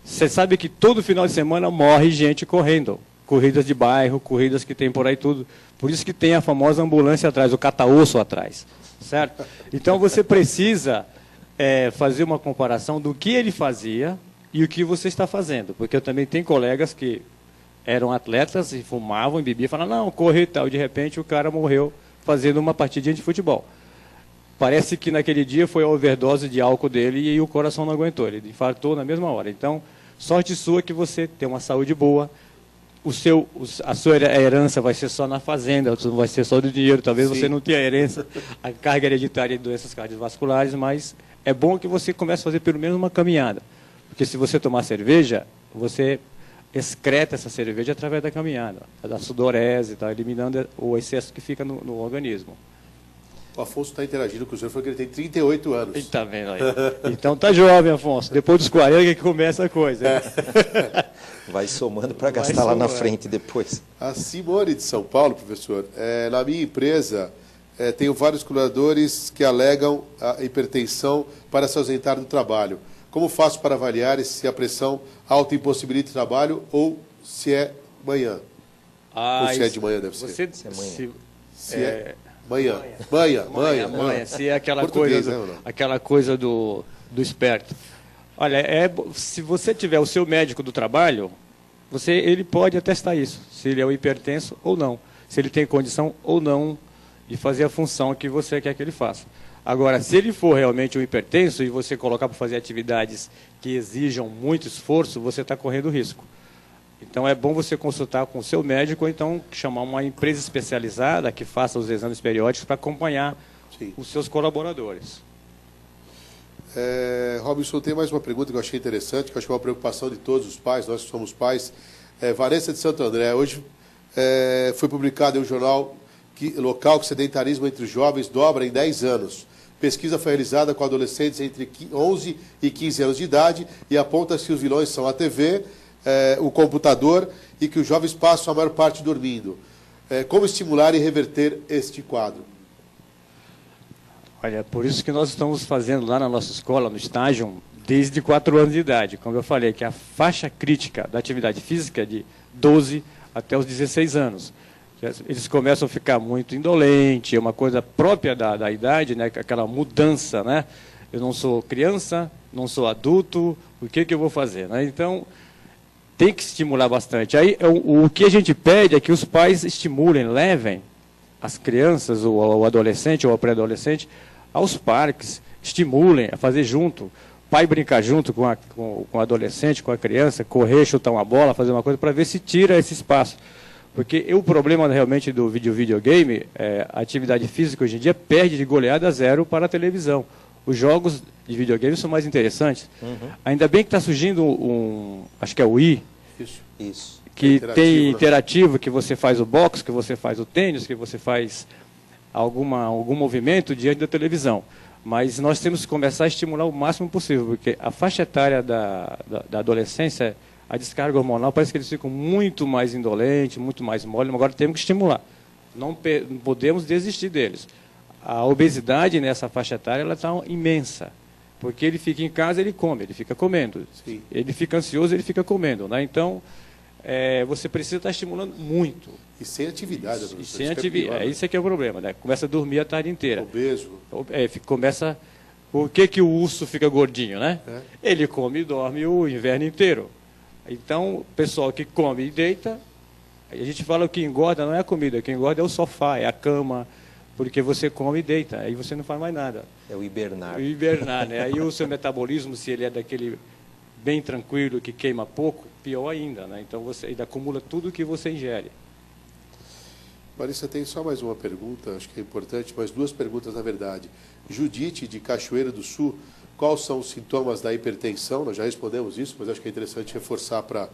você sabe que todo final de semana morre gente correndo. Corridas de bairro, corridas que tem por aí tudo. Por isso que tem a famosa ambulância atrás, o cata-osso atrás. Certo? Então você precisa fazer uma comparação do que ele fazia e o que você está fazendo. Porque eu também tenho colegas que eram atletas e fumavam e bebiam e falavam, não, correr e tal. De repente o cara morreu fazendo uma partidinha de futebol. Parece que naquele dia foi a overdose de álcool dele e o coração não aguentou. Ele infartou na mesma hora. Então, sorte sua que você tem uma saúde boa. A sua herança vai ser só na fazenda, não vai ser só do dinheiro. Talvez você não tenha herança, a carga hereditária de doenças cardiovasculares, mas é bom que você comece a fazer pelo menos uma caminhada. Porque se você tomar cerveja, você excreta essa cerveja através da caminhada, da sudorese, tá eliminando o excesso que fica no organismo. O Afonso está interagindo com o senhor, falou que ele tem 38 anos. Está vendo aí? Então tá jovem, Afonso. Depois dos 40 que começa a coisa. Vai somando para gastar lá na frente depois. A Simone de São Paulo, professor, na minha empresa tenho vários colaboradores que alegam a hipertensão para se ausentar do trabalho. Como faço para avaliar se a pressão alta impossibilita o trabalho ou se é manhã? Ou se é de manhã, deve ser. Se é manhã. Manhã. Se é aquela coisa do esperto. Olha, se você tiver o seu médico do trabalho, ele pode atestar isso, se ele é o hipertenso ou não, se ele tem condição ou não de fazer a função que você quer que ele faça. Agora, se ele for realmente um hipertenso e você colocar para fazer atividades que exijam muito esforço, você está correndo risco. Então, é bom você consultar com o seu médico ou então chamar uma empresa especializada que faça os exames periódicos para acompanhar os seus colaboradores. Robinson, tem mais uma pergunta que eu achei interessante, que eu acho que é uma preocupação de todos os pais, nós que somos pais. Vanessa de Santo André, hoje foi publicado em um jornal local que o sedentarismo entre os jovens dobra em 10 anos. Pesquisa foi realizada com adolescentes entre 11 e 15 anos de idade e aponta que os vilões são a TV, o computador e que os jovens passam a maior parte dormindo. Como estimular e reverter este quadro? Olha, por isso que nós estamos fazendo lá na nossa escola, no estágio, desde 4 anos de idade. Como eu falei, que a faixa crítica da atividade física é de 12 até os 16 anos. Eles começam a ficar muito indolentes, é uma coisa própria da idade, né? Aquela mudança, né? Eu não sou criança, não sou adulto, o que eu vou fazer? Né? Então, tem que estimular bastante. Aí, o que a gente pede é que os pais estimulem, levem as crianças, ou o adolescente, ou o pré-adolescente, aos parques, estimulem a fazer junto. O pai brincar junto com o adolescente, com a criança, correr, chutar uma bola, fazer uma coisa, para ver se tira esse espaço. Porque o problema realmente do videogame, a atividade física hoje em dia perde de goleada 0 para a televisão. Os jogos de videogame são mais interessantes. Uhum. Ainda bem que está surgindo acho que é o Wii, Isso. Que tem interativo, que você faz o boxe, que você faz o tênis, que você faz algum movimento diante da televisão. Mas nós temos que começar a estimular o máximo possível, porque a faixa etária da adolescência, a descarga hormonal, parece que eles ficam muito mais indolentes, muito mais moles, agora temos que estimular. Não podemos desistir deles. A obesidade nessa faixa etária está imensa, porque ele fica em casa, ele come, ele fica comendo. Sim. Ele fica ansioso, ele fica comendo. Né? Então, você precisa estar estimulando muito. E sem atividade. E sem atividade. Isso é que é o problema. Né? Começa a dormir a tarde inteira. Obeso. Começa... Por que o urso fica gordinho? Né? Ele come e dorme o inverno inteiro. Então, o pessoal que come e deita, a gente fala que engorda não é a comida, o que engorda é o sofá, é a cama, porque você come e deita, aí você não faz mais nada. É o hibernar. O hibernar, né? Aí o seu metabolismo, se ele é daquele bem tranquilo, que queima pouco, pior ainda, né? Então você ainda acumula tudo que você ingere. Marissa, tem só mais uma pergunta, acho que é importante, mas 2 perguntas na verdade. Judite, de Cachoeira do Sul, quais são os sintomas da hipertensão? Nós já respondemos isso, mas acho que é interessante reforçar para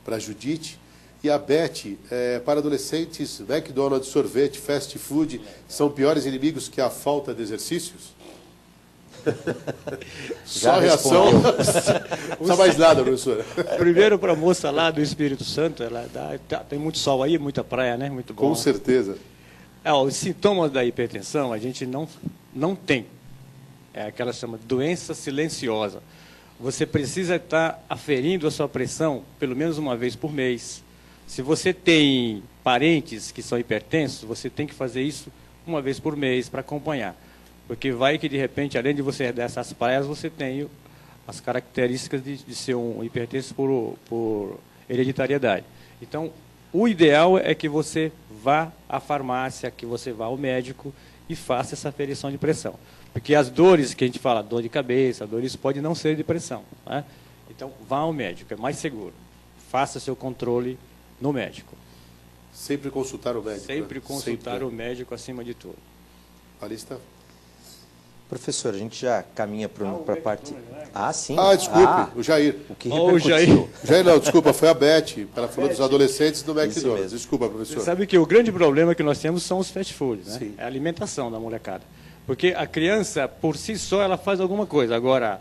a Judite. E a Beth, para adolescentes, McDonald's, sorvete, fast food, são piores inimigos que a falta de exercícios? Só reação. Não precisa mais nada, professora. Primeiro, para a moça lá do Espírito Santo, tem muito sol aí, muita praia, né? Muito bom. Com certeza. Os sintomas da hipertensão a gente não tem. É aquela chama doença silenciosa. Você precisa estar aferindo a sua pressão pelo menos uma vez por mês. Se você tem parentes que são hipertensos, você tem que fazer isso uma vez por mês para acompanhar. Porque vai que, de repente, além de você herdar essas praias, você tem as características de ser um hipertenso por hereditariedade. Então, o ideal é que você vá à farmácia, que você vá ao médico e faça essa aferição de pressão. Porque as dores que a gente fala, dor de cabeça, isso pode não ser de pressão. Né? Então, vá ao médico, é mais seguro. Faça seu controle no médico. Sempre consultar o médico. Sempre consultar o médico acima de tudo. Alista? Professor, a gente já caminha para a parte... Sim. Desculpe, o Jair. O que repercutiu? Jair não, desculpa, foi a Beth. Ela falou dos adolescentes do McDonald's. Desculpa, professor. Você sabe que o grande problema que nós temos são os fast foods, né? É a alimentação da molecada. Porque a criança, por si só, ela faz alguma coisa. Agora,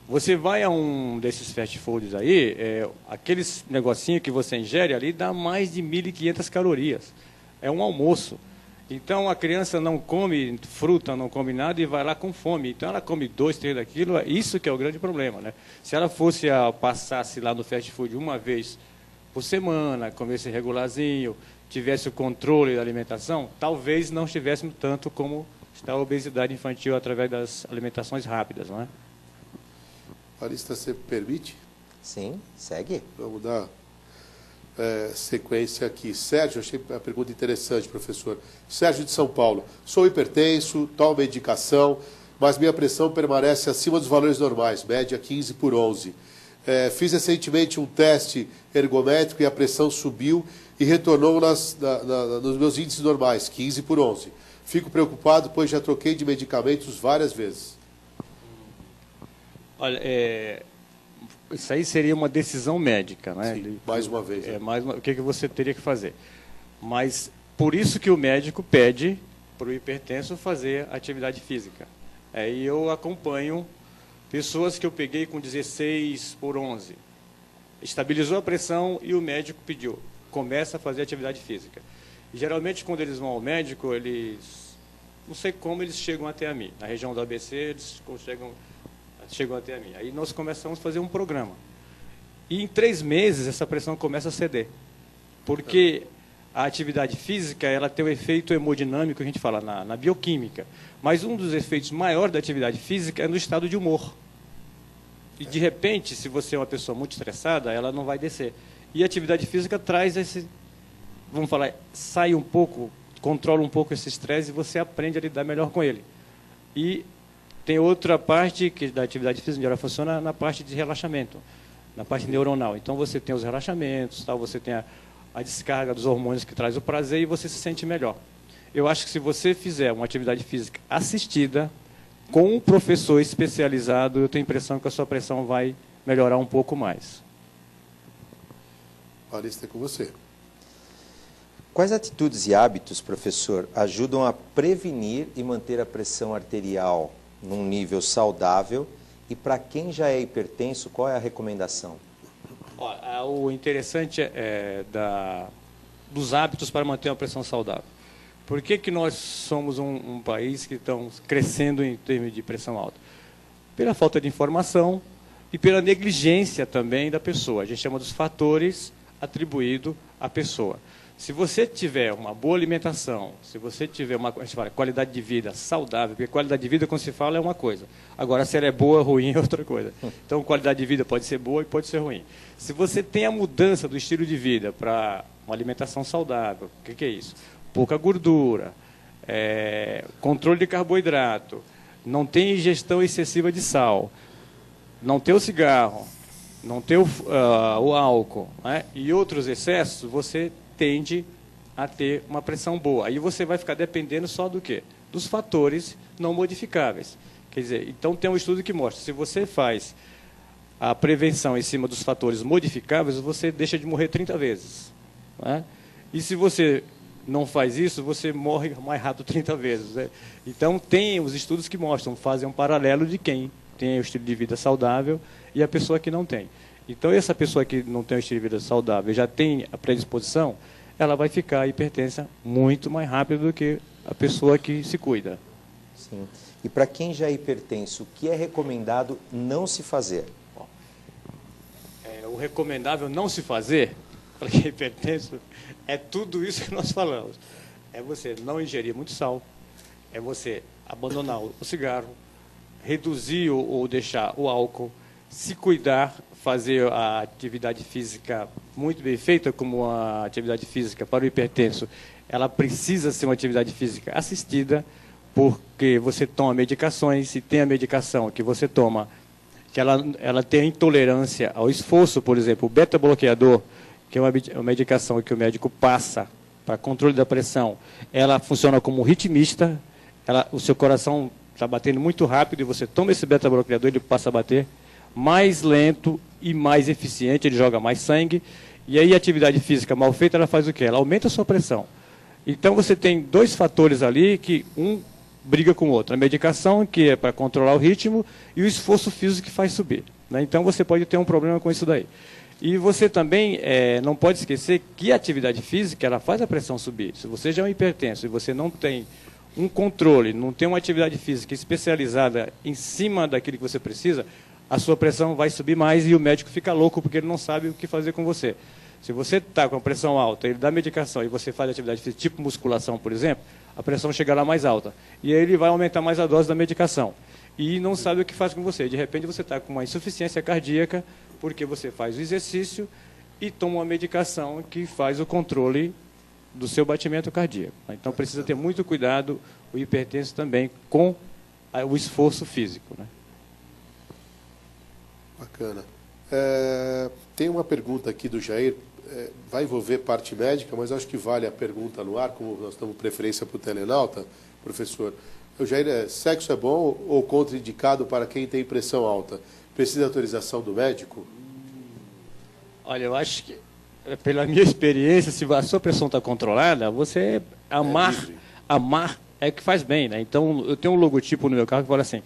você vai a um desses fast foods aí, aqueles negocinho que você ingere ali dá mais de 1.500 calorias. É um almoço. Então, a criança não come fruta, não come nada e vai lá com fome. Então, ela come 2, 3 daquilo, isso que é o grande problema, né? Se ela passasse lá no fast food uma vez por semana, comesse regularzinho, tivesse o controle da alimentação, talvez não estivéssemos tanto como está a obesidade infantil através das alimentações rápidas, não é? Marista, você permite? Sim, segue. Vamos dar sequência aqui. Sérgio, achei a pergunta interessante, professor. Sérgio de São Paulo. Sou hipertenso, tomo medicação, mas minha pressão permanece acima dos valores normais, média 15/11. Fiz recentemente um teste ergométrico e a pressão subiu e retornou nos meus índices normais, 15/11. Fico preocupado, pois já troquei de medicamentos várias vezes. Olha, isso aí seria uma decisão médica, né? Sim, mais uma vez. O que você teria que fazer? Mas por isso que o médico pede para o hipertenso fazer atividade física. Aí eu acompanho pessoas que eu peguei com 16/11. estabilizou a pressão e o médico pediu, começa a fazer atividade física. E, geralmente, quando eles vão ao médico, não sei como eles chegam até a mim. Na região do ABC, eles chegam até a mim. Aí nós começamos a fazer um programa. E em 3 meses, essa pressão começa a ceder. Porque a atividade física, ela tem um efeito hemodinâmico, a gente fala, na bioquímica. Mas um dos efeitos maiores da atividade física é no estado de humor. E, de repente, se você é uma pessoa muito estressada, ela não vai descer. E a atividade física traz esse, vamos falar, sai um pouco, controla um pouco esse estresse e você aprende a lidar melhor com ele. E tem outra parte que da atividade física, ela funciona na parte de relaxamento, na parte neuronal. Então, você tem os relaxamentos, tal, você tem a descarga dos hormônios que traz o prazer e você se sente melhor. Eu acho que se você fizer uma atividade física assistida, com um professor especializado, eu tenho a impressão que a sua pressão vai melhorar um pouco mais. Paulista, é com você. Quais atitudes e hábitos, professor, ajudam a prevenir e manter a pressão arterial num nível saudável? E para quem já é hipertenso, qual é a recomendação? O interessante dos hábitos para manter uma pressão saudável. Por que nós somos um país que estamos crescendo em termos de pressão alta? Pela falta de informação e pela negligência também da pessoa. A gente chama dos fatores atribuídos à pessoa. Se você tiver uma boa alimentação, se você tiver a gente fala, qualidade de vida saudável, porque qualidade de vida, quando se fala, é uma coisa. Agora, se ela é boa ou ruim, é outra coisa. Então, qualidade de vida pode ser boa e pode ser ruim. Se você tem a mudança do estilo de vida para uma alimentação saudável, o que é isso? Pouca gordura, controle de carboidrato, não tem ingestão excessiva de sal, não tem o cigarro, não tem o álcool, né? E outros excessos, você tende a ter uma pressão boa. Aí você vai ficar dependendo só do quê? Dos fatores não modificáveis. Quer dizer, então tem um estudo que mostra, se você faz a prevenção em cima dos fatores modificáveis, você deixa de morrer 30 vezes. Né? E se você não faz isso, você morre mais rápido 30 vezes. Né? Então tem os estudos que mostram, fazem um paralelo de quem tem o estilo de vida saudável e a pessoa que não tem. Então, essa pessoa que não tem um estilo de vida saudável, já tem a predisposição, ela vai ficar hipertensa muito mais rápido do que a pessoa que se cuida. Sim. E para quem já é hipertenso, o que é recomendado não se fazer? O recomendável não se fazer, para quem é hipertenso, é tudo isso que nós falamos. É você não ingerir muito sal, é você abandonar o cigarro, reduzir ou deixar o álcool, se cuidar, fazer a atividade física muito bem feita, como a atividade física para o hipertenso, ela precisa ser uma atividade física assistida, porque você toma medicações, e tem a medicação que você toma, que ela tem intolerância ao esforço, por exemplo, o beta-bloqueador, que é uma medicação que o médico passa para controle da pressão, ela funciona como ritmista, o seu coração está batendo muito rápido, e você toma esse beta-bloqueador, ele passa a bater mais lento e mais eficiente, ele joga mais sangue, e aí a atividade física mal feita, ela faz o quê? Ela aumenta a sua pressão. Então você tem 2 fatores ali que um briga com o outro. A medicação, que é para controlar o ritmo, e o esforço físico que faz subir. Né? Então você pode ter um problema com isso daí. E você também não pode esquecer que a atividade física, ela faz a pressão subir. Se você já é um hipertenso e você não tem um controle, não tem uma atividade física especializada em cima daquilo que você precisa, a sua pressão vai subir mais e o médico fica louco porque ele não sabe o que fazer com você. Se você está com a pressão alta, ele dá medicação e você faz atividade física, tipo musculação, por exemplo, a pressão chega lá mais alta. E aí ele vai aumentar mais a dose da medicação. E não sabe o que faz com você. De repente você está com uma insuficiência cardíaca porque você faz o exercício e toma uma medicação que faz o controle do seu batimento cardíaco. Então precisa ter muito cuidado o hipertenso também com o esforço físico, né? Bacana. Tem uma pergunta aqui do Jair, vai envolver parte médica, mas acho que vale a pergunta no ar, como nós damos preferência para o telenauta, professor. O Jair, sexo é bom ou contraindicado para quem tem pressão alta? Precisa de autorização do médico? Olha, eu acho que, pela minha experiência, se a sua pressão está controlada, você amar é que faz bem, né? Então, eu tenho um logotipo no meu carro que fala assim,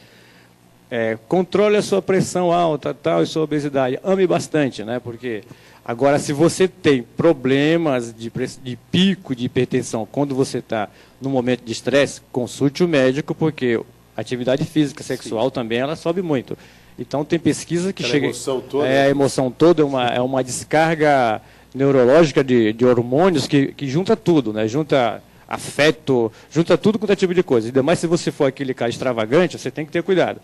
controle a sua pressão alta, tal, e sua obesidade. Ame bastante, né? Porque agora, se você tem problemas de pico de hipertensão quando você está no momento de estresse, consulte o médico, porque a atividade física sexual também ela sobe muito. Então, tem pesquisa que chega... A emoção toda é uma descarga neurológica de hormônios que junta tudo, né? Junta afeto, junta tudo quanto é tipo de coisa. Ainda mais se você for aquele cara extravagante, você tem que ter cuidado.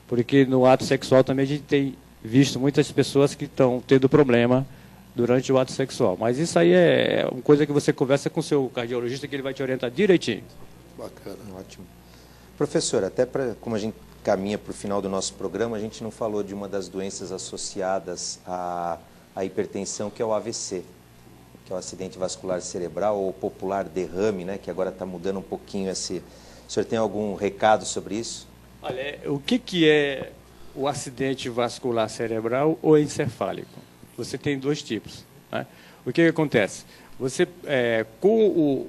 Porque no ato sexual também a gente tem visto muitas pessoas que estão tendo problema durante o ato sexual. Mas isso aí é uma coisa que você conversa com o seu cardiologista, que ele vai te orientar direitinho. Bacana. Ótimo. Professor, até como a gente caminha para o final do nosso programa, a gente não falou de uma das doenças associadas à hipertensão, que é o AVC, que é o acidente vascular cerebral, ou popular derrame, né, que agora está mudando um pouquinho esse... O senhor tem algum recado sobre isso? Olha, o que é o acidente vascular cerebral ou encefálico? Você tem dois tipos, né? O que acontece? Você, com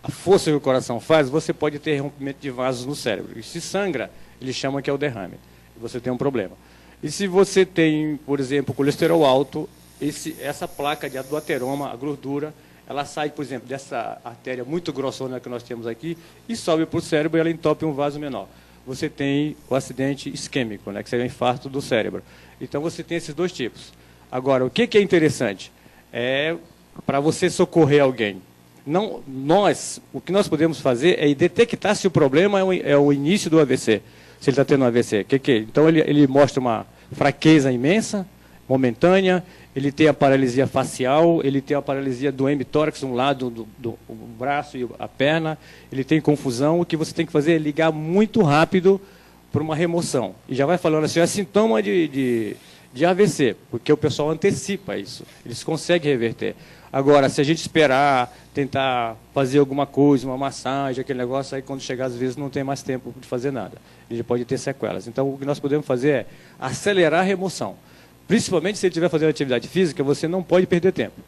a força que o coração faz, você pode ter rompimento de vasos no cérebro. E se sangra, eles chamam que é o derrame. Você tem um problema. E se você tem, por exemplo, colesterol alto, essa placa do ateroma, a gordura, ela sai, por exemplo, dessa artéria muito grossona que nós temos aqui e sobe para o cérebro e ela entope um vaso menor. Você tem o acidente isquêmico, né, que seria o infarto do cérebro. Então, você tem esses dois tipos. Agora, o que é interessante? Para você socorrer alguém. O que nós podemos fazer é detectar se o problema é o início do AVC. Se ele está tendo um AVC. Então, ele mostra uma fraqueza imensa, momentânea, ele tem a paralisia facial, ele tem a paralisia do hemitórax, um lado do braço e a perna, ele tem confusão. O que você tem que fazer é ligar muito rápido para uma remoção. E já vai falando assim, é sintoma de AVC, porque o pessoal antecipa isso, eles conseguem reverter. Agora, se a gente esperar, tentar fazer alguma coisa, uma massagem, aquele negócio, aí quando chegar às vezes não tem mais tempo de fazer nada. Ele pode ter sequelas. Então, o que nós podemos fazer é acelerar a remoção. Principalmente se ele estiver fazendo atividade física, você não pode perder tempo.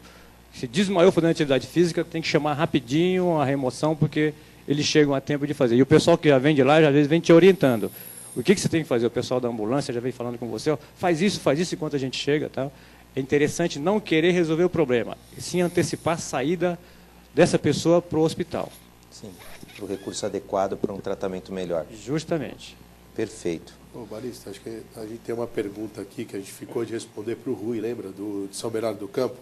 Se desmaiou fazendo atividade física, tem que chamar rapidinho a remoção, porque eles chegam a tempo de fazer. E o pessoal que já vem de lá, às vezes vem te orientando. O que você tem que fazer? O pessoal da ambulância já vem falando com você, ó, faz isso enquanto a gente chega. Tá? É interessante não querer resolver o problema, e sim antecipar a saída dessa pessoa para o hospital. Sim, o recurso adequado para um tratamento melhor. Justamente. Perfeito. Ô, Balista, acho que a gente tem uma pergunta aqui que a gente ficou de responder para o Rui, lembra? De São Bernardo do Campo.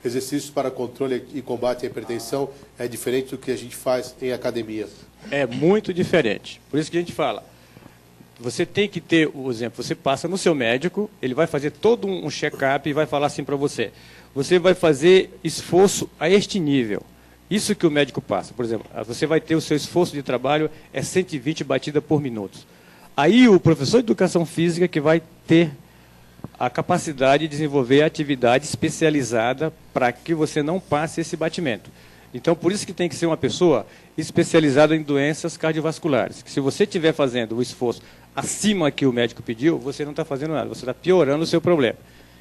Exercícios para controle e combate à hipertensão é diferente do que a gente faz em academia. É muito diferente. Por isso que a gente fala, você tem que ter, por exemplo, você passa no seu médico, ele vai fazer todo um check-up e vai falar assim para você, você vai fazer esforço a este nível. Isso que o médico passa. Por exemplo, você vai ter o seu esforço de trabalho é 120 batidas por minuto. Aí o professor de educação física que vai ter a capacidade de desenvolver a atividade especializada para que você não passe esse batimento. Então, por isso que tem que ser uma pessoa especializada em doenças cardiovasculares. Que se você estiver fazendo o esforço acima que o médico pediu, você não está fazendo nada, você está piorando o seu problema.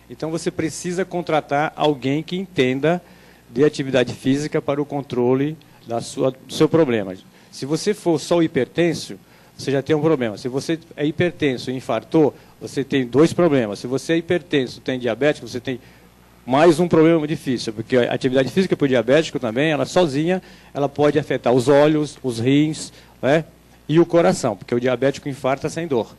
Então, você precisa contratar alguém que entenda de atividade física para o controle do seu problema. Se você for só hipertenso, você já tem um problema. Se você é hipertenso e infartou, você tem dois problemas. Se você é hipertenso e tem diabético, você tem mais um problema difícil, porque a atividade física para o diabético também, ela sozinha, ela pode afetar os olhos, os rins, né, e o coração, porque o diabético infarta sem dor.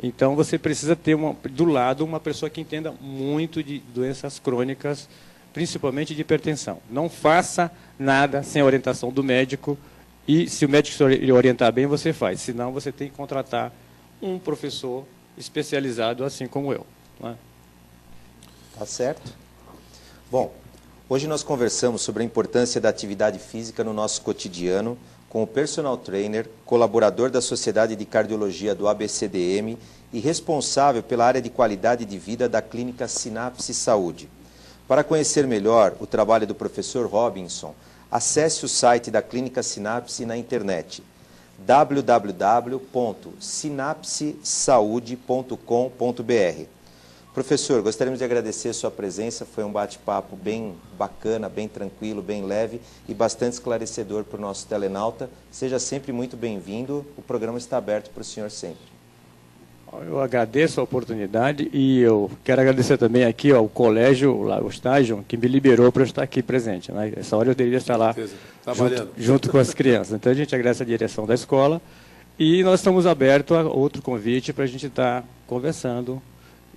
Então, você precisa ter do lado uma pessoa que entenda muito de doenças crônicas, principalmente de hipertensão. Não faça nada sem a orientação do médico, e se o médico lhe orientar bem, você faz. Senão, você tem que contratar um professor especializado, assim como eu. Né? Tá certo. Bom, hoje nós conversamos sobre a importância da atividade física no nosso cotidiano com o personal trainer, colaborador da Sociedade de Cardiologia do ABCDM e responsável pela área de qualidade de vida da Clínica Sinapse Saúde. Para conhecer melhor o trabalho do professor Robinson, acesse o site da Clínica Sinapse na internet, www.sinapsesaude.com.br. Professor, gostaríamos de agradecer a sua presença, foi um bate-papo bem bacana, bem tranquilo, bem leve e bastante esclarecedor para o nosso telenauta. Seja sempre muito bem-vindo, o programa está aberto para o senhor sempre. Eu agradeço a oportunidade e eu quero agradecer também aqui ao colégio, lá, o estágio, que me liberou para eu estar aqui presente. Né? Essa hora eu deveria estar lá junto com as crianças. Então a gente agradece a direção da escola e nós estamos abertos a outro convite para a gente estar conversando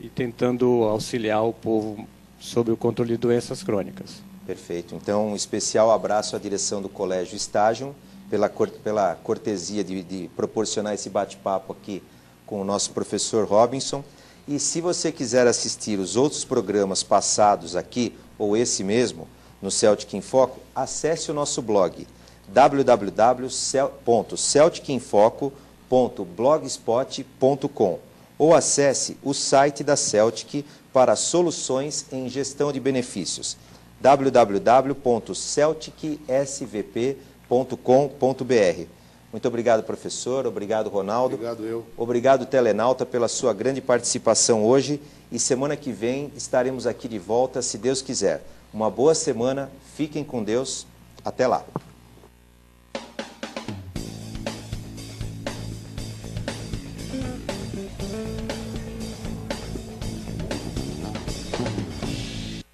e tentando auxiliar o povo sobre o controle de doenças crônicas. Perfeito. Então, um especial abraço à direção do Colégio Estágio pela cortesia de proporcionar esse bate-papo aqui com o nosso professor Robinson. E se você quiser assistir os outros programas passados aqui, ou esse mesmo, no Celtic em Foco, acesse o nosso blog www.celticinfoco.blogspot.com ou acesse o site da Celtic para soluções em gestão de benefícios, www.celticsvp.com.br. Muito obrigado, professor. Obrigado, Ronaldo. Obrigado, eu. Obrigado, Telenauta, pela sua grande participação hoje. E semana que vem estaremos aqui de volta, se Deus quiser. Uma boa semana. Fiquem com Deus. Até lá.